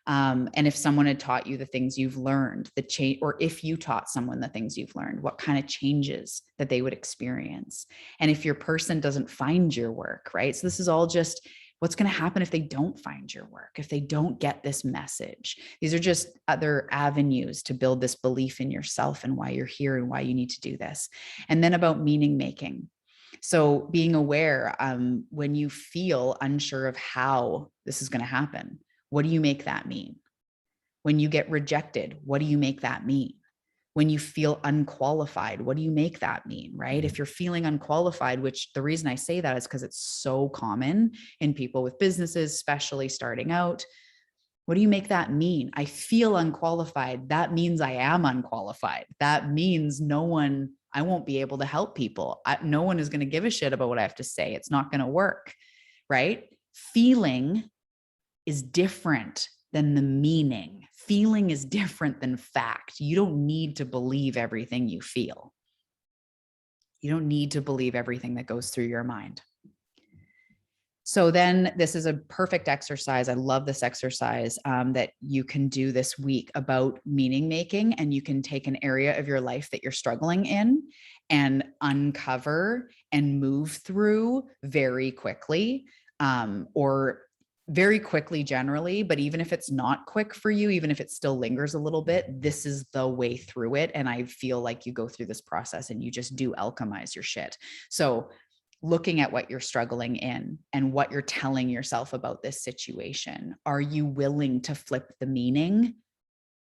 And if someone had taught you the things you've learned, the change, or if you taught someone the things you've learned, what kind of changes that they would experience. And if your person doesn't find your work, right? So this is all just what's going to happen if they don't find your work, if they don't get this message. These are just other avenues to build this belief in yourself and why you're here and why you need to do this. And then about meaning making. So being aware, when you feel unsure of how this is going to happen, what do you make that mean? When you get rejected, what do you make that mean? When you feel unqualified, what do you make that mean, right? If you're feeling unqualified, which the reason I say that is because it's so common in people with businesses, especially starting out. What do you make that mean? I feel unqualified. That means I am unqualified. That means I won't be able to help people. No one is going to give a shit about what I have to say. It's not going to work, right? Feeling is different than the meaning. Feeling is different than fact. You don't need to believe everything you feel. You don't need to believe everything that goes through your mind. So then this is a perfect exercise. I love this exercise that you can do this week about meaning making. And you can take an area of your life that you're struggling in and uncover and move through very quickly, or very quickly generally. But even if it's not quick for you, even if it still lingers a little bit, this is the way through it. And I feel like you go through this process and you just do alchemize your shit. So looking at what you're struggling in and what you're telling yourself about this situation, are you willing to flip the meaning?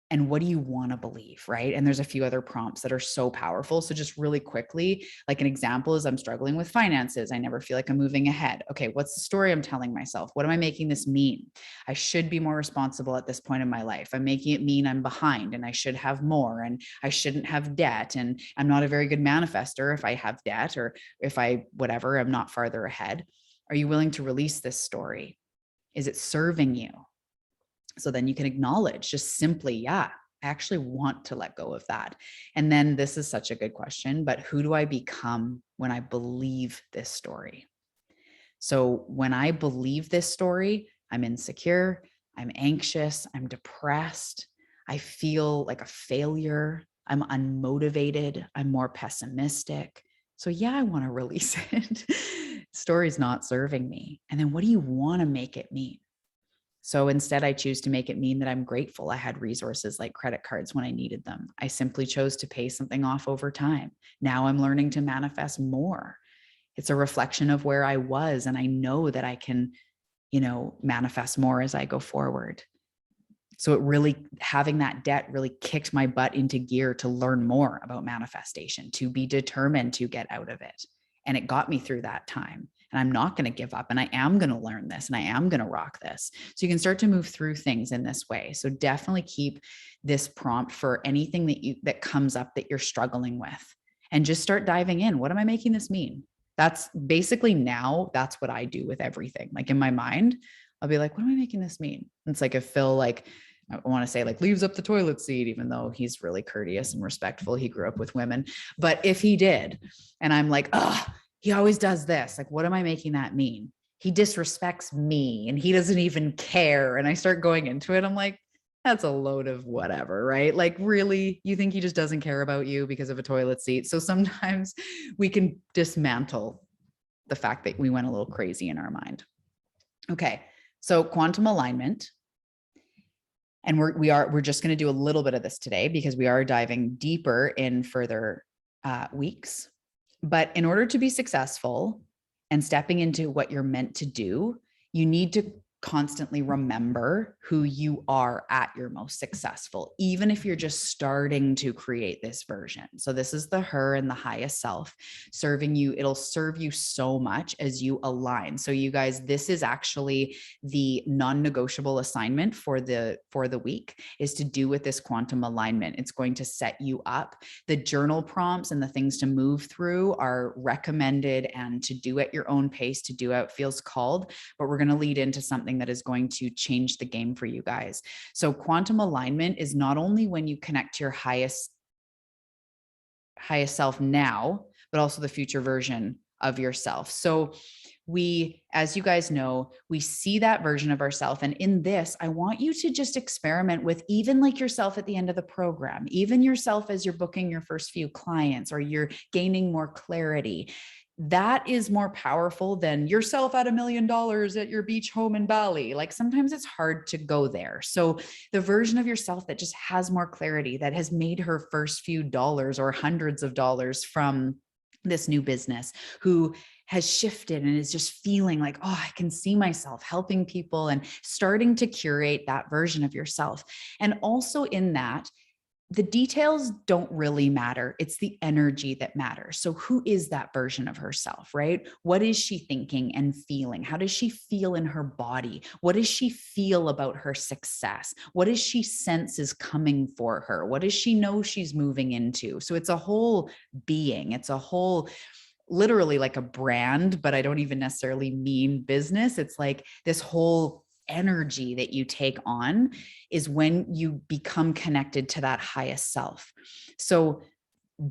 And what do you want to believe, right? And there's a few other prompts that are so powerful. So just really quickly, like an example is I'm struggling with finances. I never feel like I'm moving ahead. Okay, what's the story I'm telling myself? What am I making this mean? I should be more responsible at this point in my life. I'm making it mean I'm behind and I should have more and I shouldn't have debt. And I'm not a very good manifester if I have debt, or if I'm not farther ahead. Are you willing to release this story? Is it serving you? So then you can acknowledge just simply, yeah, I actually want to let go of that. And then this is such a good question, but who do I become when I believe this story? So when I believe this story, I'm insecure, I'm anxious, I'm depressed, I feel like a failure, I'm unmotivated, I'm more pessimistic. So yeah, I want to release it. Story's not serving me. And then what do you want to make it mean? So instead, I choose to make it mean that I'm grateful I had resources like credit cards when I needed them. I simply chose to pay something off over time. Now I'm learning to manifest more. It's a reflection of where I was, and I know that I can, manifest more as I go forward. So it really, having that debt really kicked my butt into gear to learn more about manifestation, to be determined to get out of it. And it got me through that time. And I'm not going to give up, and I am going to learn this, and I am going to rock this. So you can start to move through things in this way. So definitely keep this prompt for anything that comes up that you're struggling with, and just start diving in. What am I making this mean? That's basically, now that's what I do with everything. Like in my mind, I'll be like, what am I making this mean? And it's like if Phil, I want to say leaves up the toilet seat, even though he's really courteous and respectful. He grew up with women. But if he did, and I'm like, oh, he always does this. Like, what am I making that mean? He disrespects me and he doesn't even care. And I start going into it. I'm like, that's a load of whatever, right? Like, really, you think he just doesn't care about you because of a toilet seat? So sometimes we can dismantle the fact that we went a little crazy in our mind. Okay, so quantum alignment. And we're just going to do a little bit of this today because we are diving deeper in further weeks. But in order to be successful and stepping into what you're meant to do, you need to constantly remember who you are at your most successful, even if you're just starting to create this version. So this is the her and the highest self serving you. It'll serve you so much as you align. So you guys, this is actually the non-negotiable assignment for the week, is to do with this quantum alignment. It's going to set you up. The journal prompts and the things to move through are recommended and to do at your own pace, to do how it feels called, but we're going to lead into something that is going to change the game for you guys. So quantum alignment is not only when you connect to your highest self now, but also the future version of yourself. So we, as you guys know, we see that version of ourselves. And in this, I want you to just experiment with even like yourself at the end of the program, even yourself as you're booking your first few clients or you're gaining more clarity. That is more powerful than yourself at $1 million at your beach home in Bali. Like sometimes it's hard to go there. So the version of yourself that just has more clarity, that has made her first few dollars or hundreds of dollars from this new business, who has shifted and is just feeling like, oh, I can see myself helping people and starting to curate that version of yourself. And also in that, the details don't really matter. It's the energy that matters. So who is that version of herself, right? What is she thinking and feeling? How does she feel in her body? What does she feel about her success? What does she sense is coming for her? What does she know she's moving into? So it's a whole being. It's a whole, literally like a brand, but I don't even necessarily mean business. It's like this whole energy that you take on is when you become connected to that highest self. So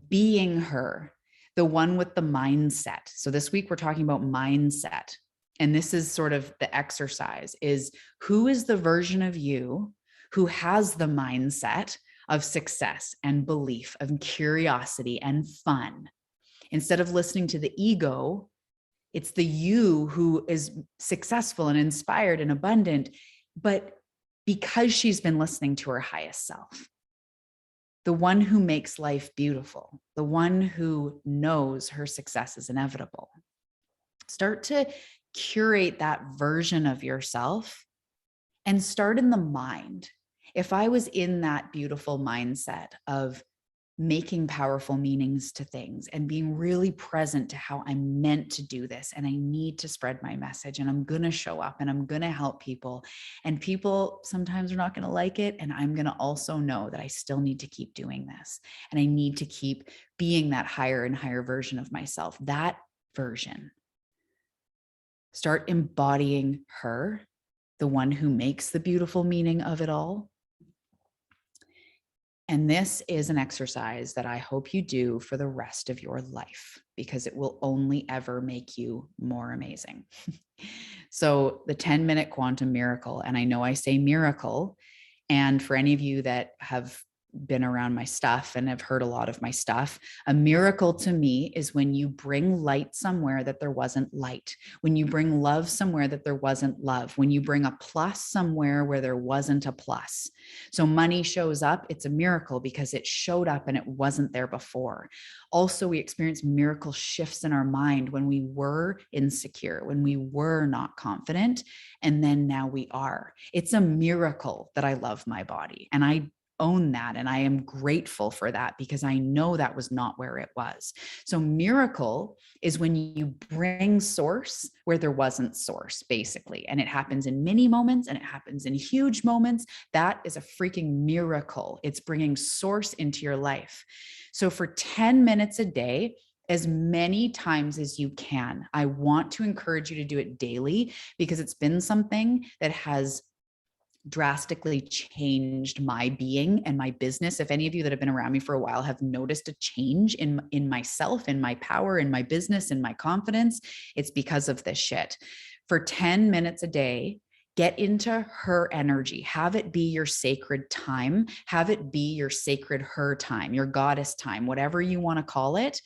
being her, the one with the mindset. So this week we're talking about mindset. And this is sort of the exercise, is who is the version of you who has the mindset of success and belief, of curiosity and fun. Instead of listening to the ego, it's the you who is successful and inspired and abundant, but because she's been listening to her highest self, the one who makes life beautiful, the one who knows her success is inevitable. Start to curate that version of yourself and start in the mind. If I was in that beautiful mindset of making powerful meanings to things and being really present to how I'm meant to do this, and I need to spread my message, and I'm going to show up and I'm going to help people, and people sometimes are not going to like it, and I'm going to also know that I still need to keep doing this, and I need to keep being that higher and higher version of myself. That version. Start embodying her, the one who makes the beautiful meaning of it all. And this is an exercise that I hope you do for the rest of your life, because it will only ever make you more amazing. So the 10-minute quantum miracle, and I know I say miracle, and for any of you that have been around my stuff and have heard a lot of my stuff, a miracle to me is when you bring light somewhere that there wasn't light, when you bring love somewhere that there wasn't love, when you bring a plus somewhere where there wasn't a plus. So money shows up, it's a miracle because it showed up and it wasn't there before. Also, we experience miracle shifts in our mind when we were insecure, when we were not confident, and then now we are. It's a miracle that I love my body, and I own that. And I am grateful for that because I know that was not where it was. So miracle is when you bring source where there wasn't source, basically. And it happens in mini moments and it happens in huge moments. That is a freaking miracle. It's bringing source into your life. So for 10 minutes a day, as many times as you can, I want to encourage you to do it daily, because it's been something that has drastically changed my being and my business. If any of you that have been around me for a while have noticed a change in myself, in my power, in my business, in my confidence, it's because of this shit. For 10 minutes a day, Get into her energy. Have it be your sacred time. Have it be your sacred her time, your goddess time, whatever you want to call it.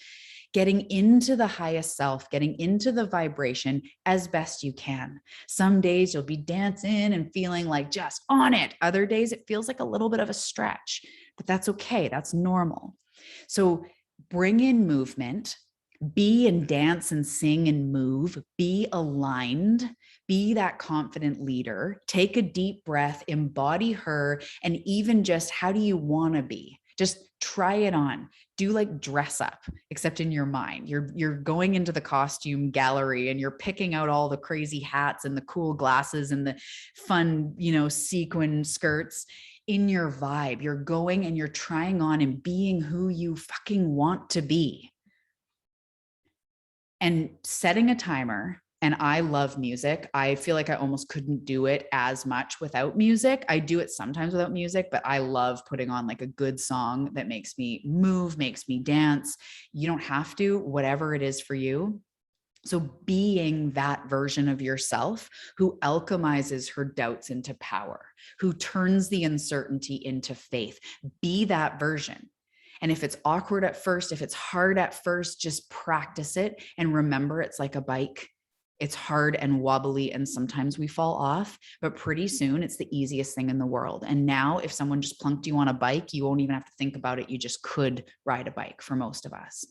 Getting into the highest self, getting into the vibration as best you can. Some days you'll be dancing and feeling like just on it. Other days it feels like a little bit of a stretch, but that's okay. That's normal. So bring in movement, be and dance and sing and move, be aligned, be that confident leader, take a deep breath, embody her, and even just how do you want to be? Just try it on. Do like dress up, except in your mind. You're going into the costume gallery and you're picking out all the crazy hats and the cool glasses and the fun, sequin skirts in your vibe. You're going and you're trying on and being who you fucking want to be. And setting a timer. And I love music. I feel like I almost couldn't do it as much without music. I do it sometimes without music, but I love putting on like a good song that makes me move, makes me dance. You don't have to, whatever it is for you. So being that version of yourself who alchemizes her doubts into power, who turns the uncertainty into faith, be that version. And if it's awkward at first, if it's hard at first, just practice it. And remember, it's like a bike. It's hard and wobbly, and sometimes we fall off, but pretty soon it's the easiest thing in the world. And now if someone just plunked you on a bike, you won't even have to think about it. You just could ride a bike for most of us.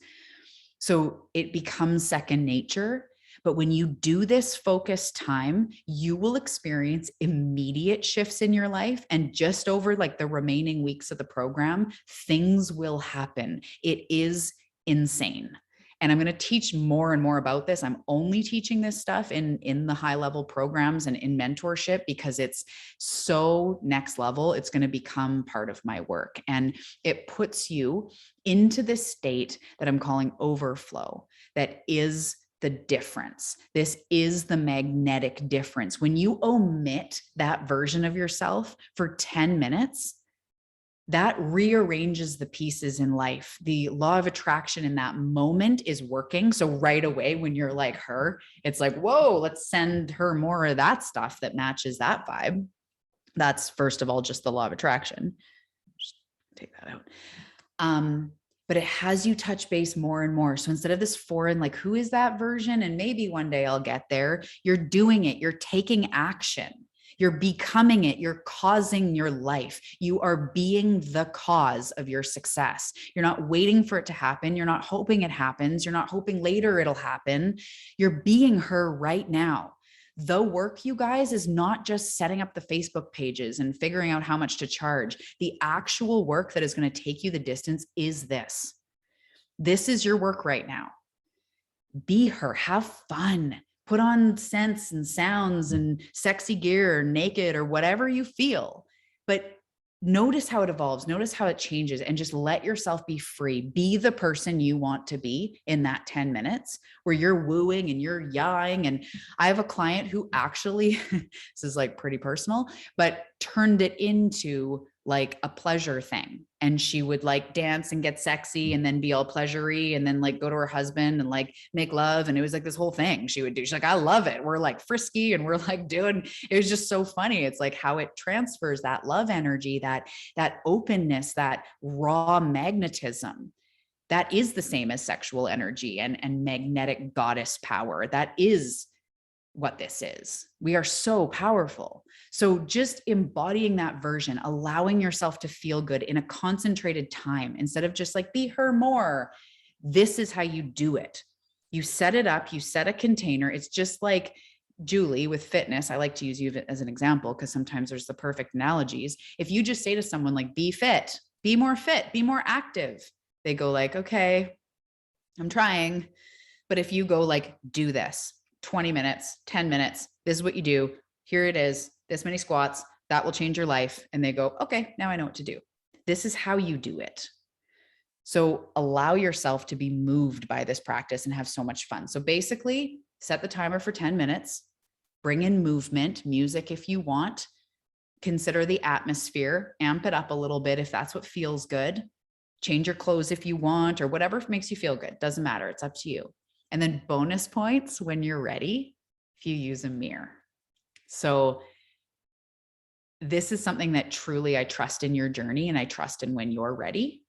So it becomes second nature. But when you do this focused time, you will experience immediate shifts in your life. And just over like the remaining weeks of the program, things will happen. It is insane. And I'm going to teach more and more about this. I'm only teaching this stuff in the high level programs and in mentorship because it's so next level. It's going to become part of my work. And it puts you into this state that I'm calling overflow. That is the difference. This is the magnetic difference. When you omit that version of yourself for 10 minutes, that rearranges the pieces in life. The law of attraction in that moment is working. So right away, when you're like her, it's like, whoa, let's send her more of that stuff that matches that vibe. That's first of all, just the law of attraction. Just take that out. But it has you touch base more and more. So instead of this foreign, like, who is that version? And maybe one day I'll get there. You're doing it. You're taking action. You're becoming it. You're causing your life. You are being the cause of your success. You're not waiting for it to happen. You're not hoping it happens. You're not hoping later it'll happen. You're being her right now. The work, you guys, is not just setting up the Facebook pages and figuring out how much to charge. The actual work that is going to take you the distance is this. This is your work right now. Be her. Have fun. Put on scents and sounds and sexy gear or naked or whatever you feel. But notice how it evolves. Notice how it changes, and just let yourself be free. Be the person you want to be in that 10 minutes where you're wooing and you're yawing. And I have a client who actually, this is like pretty personal, but turned it into like a pleasure thing. And she would like dance and get sexy and then be all pleasury and then like go to her husband and like make love. And it was like this whole thing she would do. She's like, I love it. We're like frisky and we're like doing, it was just so funny. It's like how it transfers that love energy, that openness, that raw magnetism. That is the same as sexual energy and magnetic goddess power. That is what this is. We are so powerful. So just embodying that version, allowing yourself to feel good in a concentrated time instead of just like be her more. This is how you do it. You set it up, you set a container. It's just like Julie with fitness. I like to use you as an example because sometimes there's the perfect analogies. If you just say to someone like, be fit, be more active, they go like, okay, I'm trying. But if you go like, do this, 20 minutes, 10 minutes, this is what you do. Here it is, this many squats, that will change your life. And they go, okay, now I know what to do. This is how you do it. So allow yourself to be moved by this practice and have so much fun. So basically, set the timer for 10 minutes, bring in movement, music if you want, consider the atmosphere, amp it up a little bit if that's what feels good, change your clothes if you want, or whatever makes you feel good. Doesn't matter. It's up to you. And then bonus points when you're ready, if you use a mirror. So this is something that truly I trust in your journey and I trust in when you're ready.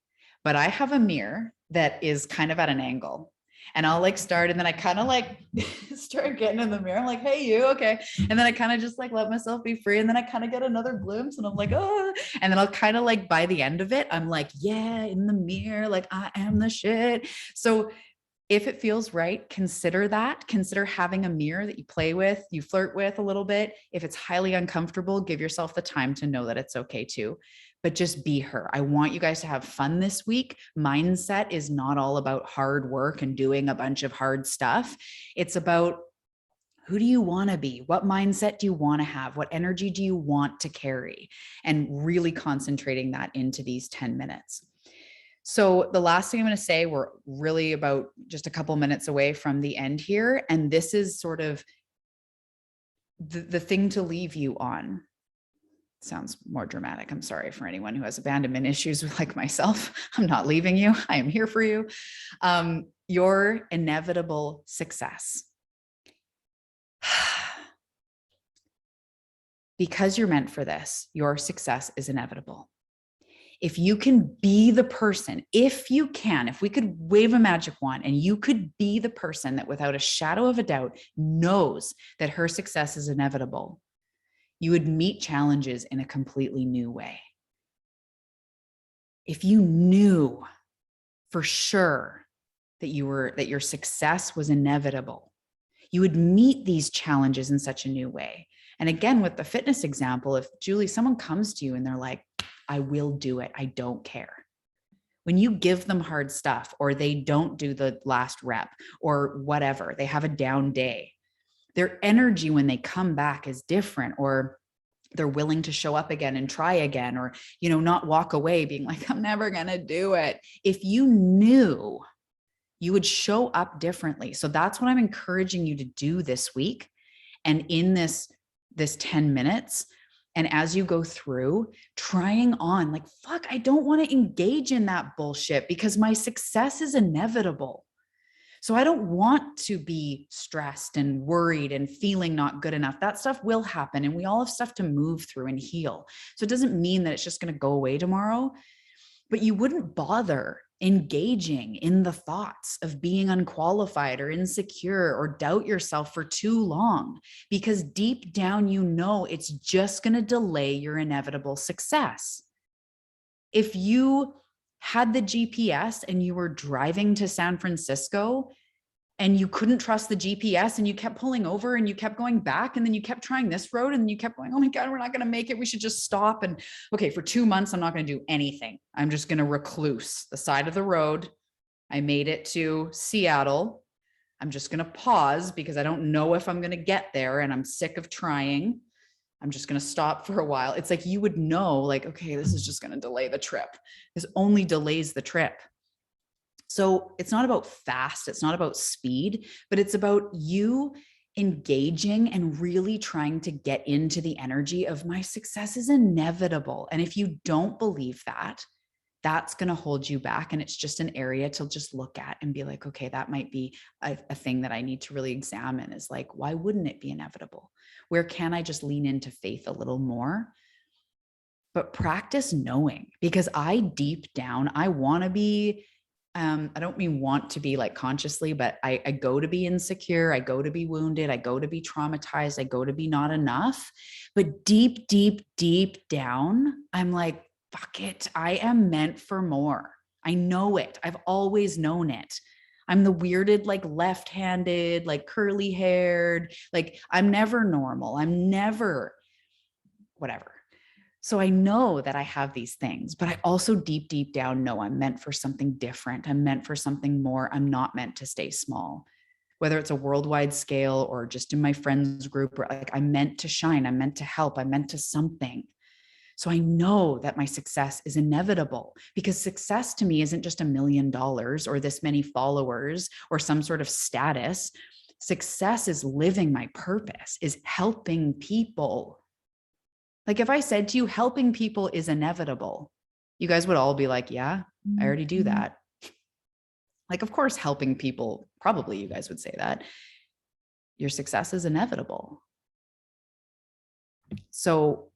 But I have a mirror that is kind of at an angle. And I'll like start and then I kind of like start getting in the mirror. I'm like, hey, you okay? And then I kind of just like let myself be free. And then I kind of get another glimpse and I'm like, oh, and then I'll kind of like by the end of it, I'm like, yeah, in the mirror, like I am the shit. So if it feels right, consider that. Consider having a mirror that you play with, you flirt with a little bit. If it's highly uncomfortable, give yourself the time to know that it's okay too. But just be her. I want you guys to have fun this week. Mindset is not all about hard work and doing a bunch of hard stuff. It's about who do you want to be? What mindset do you want to have? What energy do you want to carry? And really concentrating that into these 10 minutes. So the last thing I'm going to say, we're really about just a couple minutes away from the end here. And this is sort of the thing to leave you on. Sounds more dramatic. I'm sorry for anyone who has abandonment issues like myself. I'm not leaving you. I am here for you. Your inevitable success. Because you're meant for this, your success is inevitable. If you can be the person, if we could wave a magic wand and you could be the person that without a shadow of a doubt knows that her success is inevitable, you would meet challenges in a completely new way. If you knew for sure that your success was inevitable, you would meet these challenges in such a new way. And again, with the fitness example, if Julie, someone comes to you and they're like, I will do it, I don't care. When you give them hard stuff or they don't do the last rep or whatever, they have a down day, their energy when they come back is different, or they're willing to show up again and try again, or, not walk away being like, I'm never going to do it. If you knew, you would show up differently. So that's what I'm encouraging you to do this week. And in this 10 minutes, and as you go through, trying on like, fuck, I don't want to engage in that bullshit because my success is inevitable. So I don't want to be stressed and worried and feeling not good enough. That stuff will happen. And we all have stuff to move through and heal. So it doesn't mean that it's just going to go away tomorrow, but you wouldn't bother engaging in the thoughts of being unqualified or insecure or doubt yourself for too long, because deep down, it's just going to delay your inevitable success. If you had the GPS and you were driving to San Francisco and you couldn't trust the GPS and you kept pulling over and you kept going back and then you kept trying this road and you kept going, oh my God, we're not going to make it. We should just stop. And okay, for 2 months, I'm not going to do anything. I'm just going to recluse the side of the road. I made it to Seattle. I'm just going to pause because I don't know if I'm going to get there and I'm sick of trying. I'm just going to stop for a while. It's like, you would know like, okay, this is just going to delay the trip. This only delays the trip. So it's not about fast, it's not about speed, but it's about you engaging and really trying to get into the energy of my success is inevitable. And if you don't believe that, that's going to hold you back. And it's just an area to just look at and be like, okay, that might be a thing that I need to really examine, is like, why wouldn't it be inevitable? Where can I just lean into faith a little more? But practice knowing, because deep down, I want to be, I don't mean want to be like consciously, but I go to be insecure. I go to be wounded. I go to be traumatized. I go to be not enough. But deep, deep, deep down, I'm like, fuck it. I am meant for more. I know it. I've always known it. I'm the weirded, like left-handed, like curly haired, like I'm never normal. I'm never whatever. So I know that I have these things, but I also deep, deep down know I'm meant for something different. I'm meant for something more. I'm not meant to stay small, whether it's a worldwide scale or just in my friends group, or like I'm meant to shine. I'm meant to help. I'm meant to something. So I know that my success is inevitable, because success to me isn't just $1 million or this many followers or some sort of status. Success is living my purpose, is helping people. Like if I said to you, helping people is inevitable, you guys would all be like, yeah, I already do that. Like, of course, helping people, probably you guys would say that. Your success is inevitable. So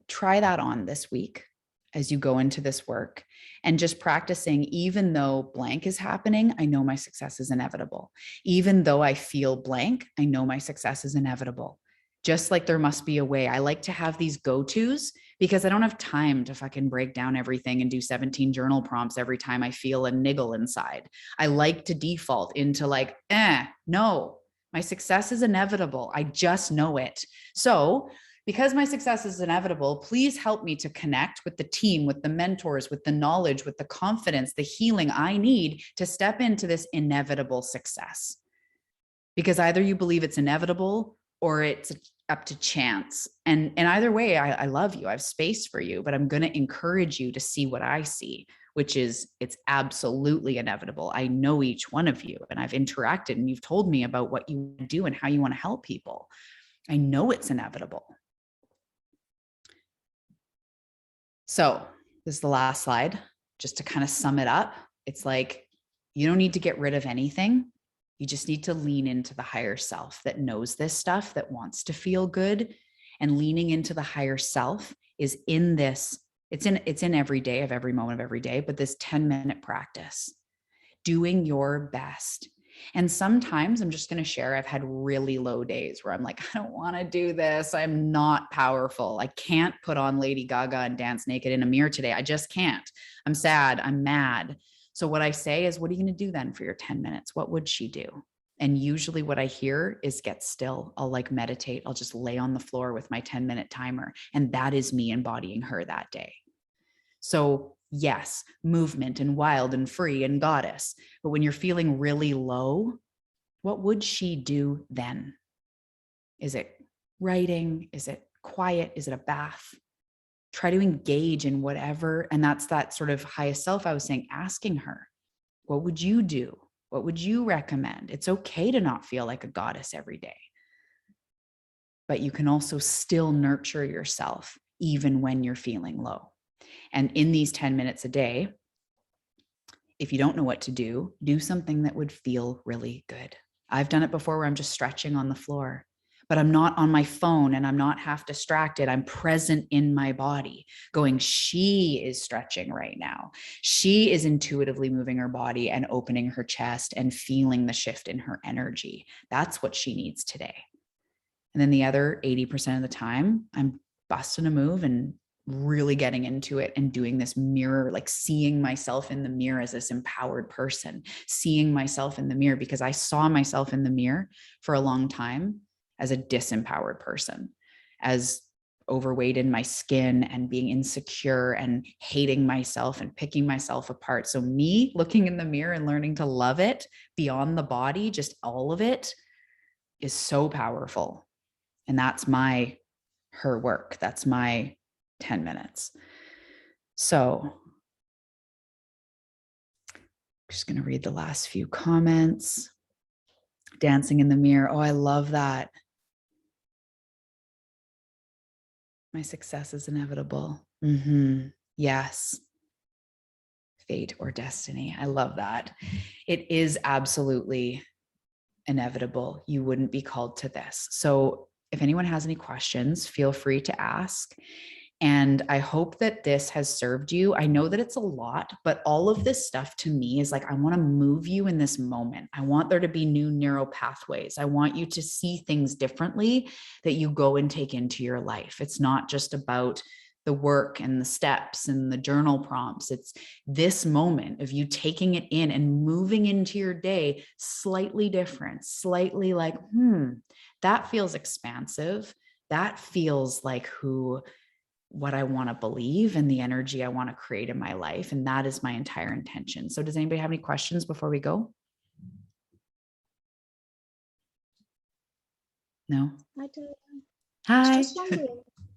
try that on this week as you go into this work, and just practicing, even though blank is happening, I know my success is inevitable. Even though I feel blank, I know my success is inevitable. Just like there must be a way. I like to have these go-tos because I don't have time to fucking break down everything and do 17 journal prompts every time I feel a niggle inside. I like to default into like, no, my success is inevitable. I just know it. So because my success is inevitable, please help me to connect with the team, with the mentors, with the knowledge, with the confidence, the healing I need to step into this inevitable success. Because either you believe it's inevitable or it's up to chance. And either way, I love you. I have space for you, but I'm going to encourage you to see what I see, which is it's absolutely inevitable. I know each one of you, and I've interacted, and you've told me about what you do and how you want to help people. I know it's inevitable. So this is the last slide, just to kind of sum it up. It's like, you don't need to get rid of anything. You just need to lean into the higher self that knows this stuff, that wants to feel good. And leaning into the higher self is in this, it's in every day of every moment of every day, but this 10-minute practice, doing your best. And sometimes I'm just going to share, I've had really low days where I'm like, I don't want to do this. I'm not powerful. I can't put on Lady Gaga and dance naked in a mirror today. I just can't. I'm sad. I'm mad. So what I say is, what are you going to do then for your 10 minutes? What would she do? And usually what I hear is get still. I'll like meditate. I'll just lay on the floor with my 10-minute timer. And that is me embodying her that day. So yes, movement and wild and free and goddess. But when you're feeling really low, what would she do then? Is it writing? Is it quiet? Is it a bath? Try to engage in whatever. And that's that sort of highest self I was saying, asking her, what would you do? What would you recommend? It's okay to not feel like a goddess every day. But you can also still nurture yourself even when you're feeling low. And in these 10 minutes a day, if you don't know what to do something that would feel really good. I've done it before where I'm just stretching on the floor, but I'm not on my phone and I'm not half distracted. I'm present in my body going, she is stretching right now. She is intuitively moving her body and opening her chest and feeling the shift in her energy. That's what she needs today. And then the other 80% of the time, I'm busting a move and really getting into it and doing this mirror, like seeing myself in the mirror as this empowered person, seeing myself in the mirror, because I saw myself in the mirror for a long time as a disempowered person, as overweight in my skin and being insecure and hating myself and picking myself apart. So me looking in the mirror and learning to love it beyond the body, just all of it, is so powerful. And that's her work. That's my 10 minutes. So I'm just going to read the last few comments. Dancing in the mirror. Oh, I love that. My success is inevitable. Yes. Fate or destiny. I love that. It is absolutely inevitable. You wouldn't be called to this. So if anyone has any questions, feel free to ask. And I hope that this has served you. I know that it's a lot, but all of this stuff to me is like, I want to move you in this moment. I want there to be new neural pathways. I want you to see things differently that you go and take into your life. It's not just about the work and the steps and the journal prompts. It's this moment of you taking it in and moving into your day slightly different, slightly like, that feels expansive. That feels like what I want to believe and the energy I want to create in my life. And that is my entire intention. So does anybody have any questions before we go? No? I do. Hi. I was just wondering if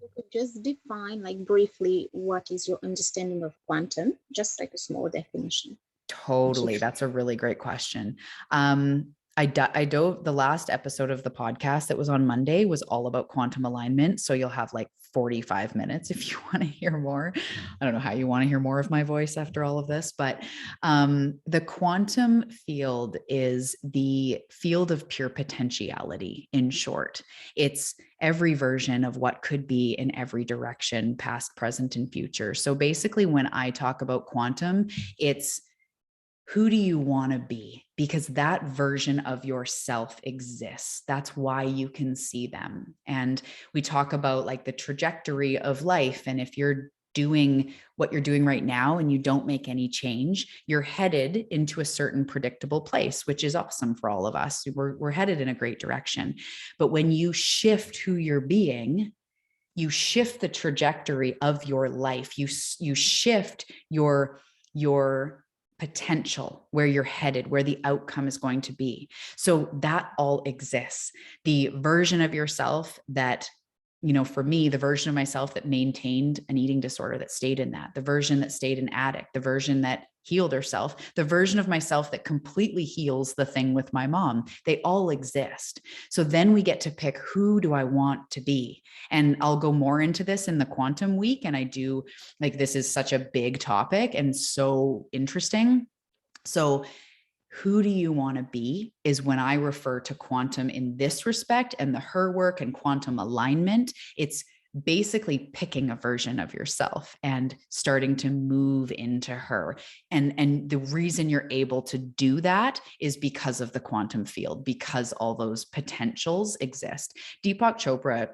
you could just define like briefly, what is your understanding of quantum? Just like a small definition. Totally. That's a really great question. I dove the last episode of the podcast that was on Monday was all about quantum alignment. So you'll have like 45 minutes if you want to hear more. I don't know how you want to hear more of my voice after all of this, but the quantum field is the field of pure potentiality, in short. It's every version of what could be in every direction, past, present, and future. So basically, when I talk about quantum, it's who do you want to be? Because that version of yourself exists. That's why you can see them. And we talk about like the trajectory of life. And if you're doing what you're doing right now and you don't make any change, you're headed into a certain predictable place, which is awesome for all of us. We're headed in a great direction. But when you shift who you're being, you shift the trajectory of your life. You shift your potential, where you're headed, where the outcome is going to be. So that all exists. The version of yourself that, for me, the version of myself that maintained an eating disorder, that stayed in that, the version that stayed an addict, the version that healed herself, the version of myself that completely heals the thing with my mom, they all exist. So then we get to pick, who do I want to be? And I'll go more into this in the quantum week. And I do, like, this is such a big topic and so interesting. So who do you want to be is when I refer to quantum in this respect, and the her work and quantum alignment. It's basically picking a version of yourself and starting to move into her. And the reason you're able to do that is because of the quantum field, because all those potentials exist. Deepak Chopra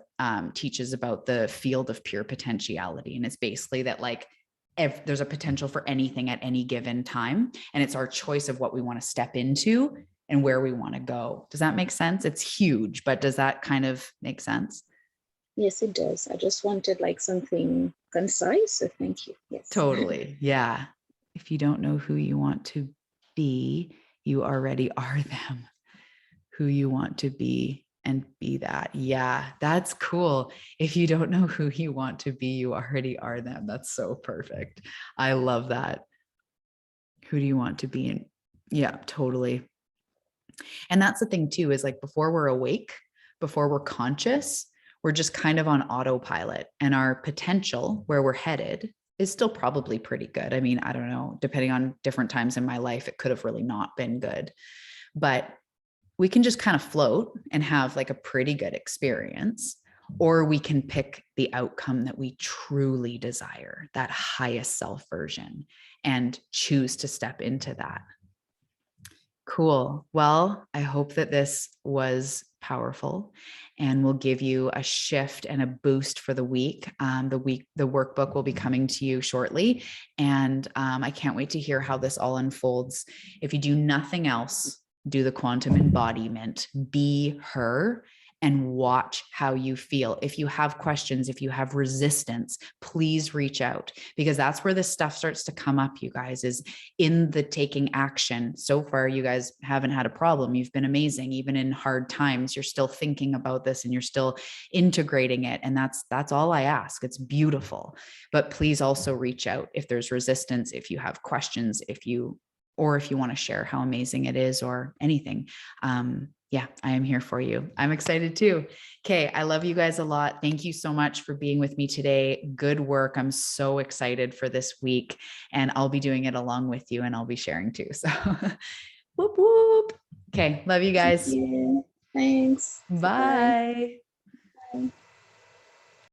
teaches about the field of pure potentiality. And it's basically that, like, if there's a potential for anything at any given time, and it's our choice of what we want to step into and where we want to go. Does that make sense? It's huge, but does that kind of make sense? Yes, it does. I just wanted like something concise. So thank you. Yes. Totally. Yeah. If you don't know who you want to be, you already are them. Who you want to be and be that. Yeah, that's cool. If you don't know who you want to be, you already are them. That's so perfect. I love that. Who do you want to be? And yeah, totally. And that's the thing too, is like, before we're awake, before we're conscious, we're just kind of on autopilot, and our potential, where we're headed, is still probably pretty good. I mean, I don't know, depending on different times in my life, it could have really not been good, but we can just kind of float and have like a pretty good experience, or we can pick the outcome that we truly desire, that highest self version, and choose to step into that. Cool. Well, I hope that this was powerful and will give you a shift and a boost for the week. The workbook will be coming to you shortly. And I can't wait to hear how this all unfolds. If you do nothing else, do the quantum embodiment, be her, and watch how you feel. If you have questions, if you have resistance, please reach out, because that's where this stuff starts to come up, you guys, is in the taking action. So far, you guys haven't had a problem. You've been amazing. Even in hard times, you're still thinking about this and you're still integrating it. And that's all I ask. It's beautiful. But please also reach out if there's resistance, if you have questions, if you want to share how amazing it is, or anything. Yeah, I am here for you. I'm excited too. Okay. I love you guys a lot. Thank you so much for being with me today. Good work. I'm so excited for this week, and I'll be doing it along with you, and I'll be sharing too. So whoop, whoop. Okay. Love you guys. Thank you. Thanks. Bye. Bye.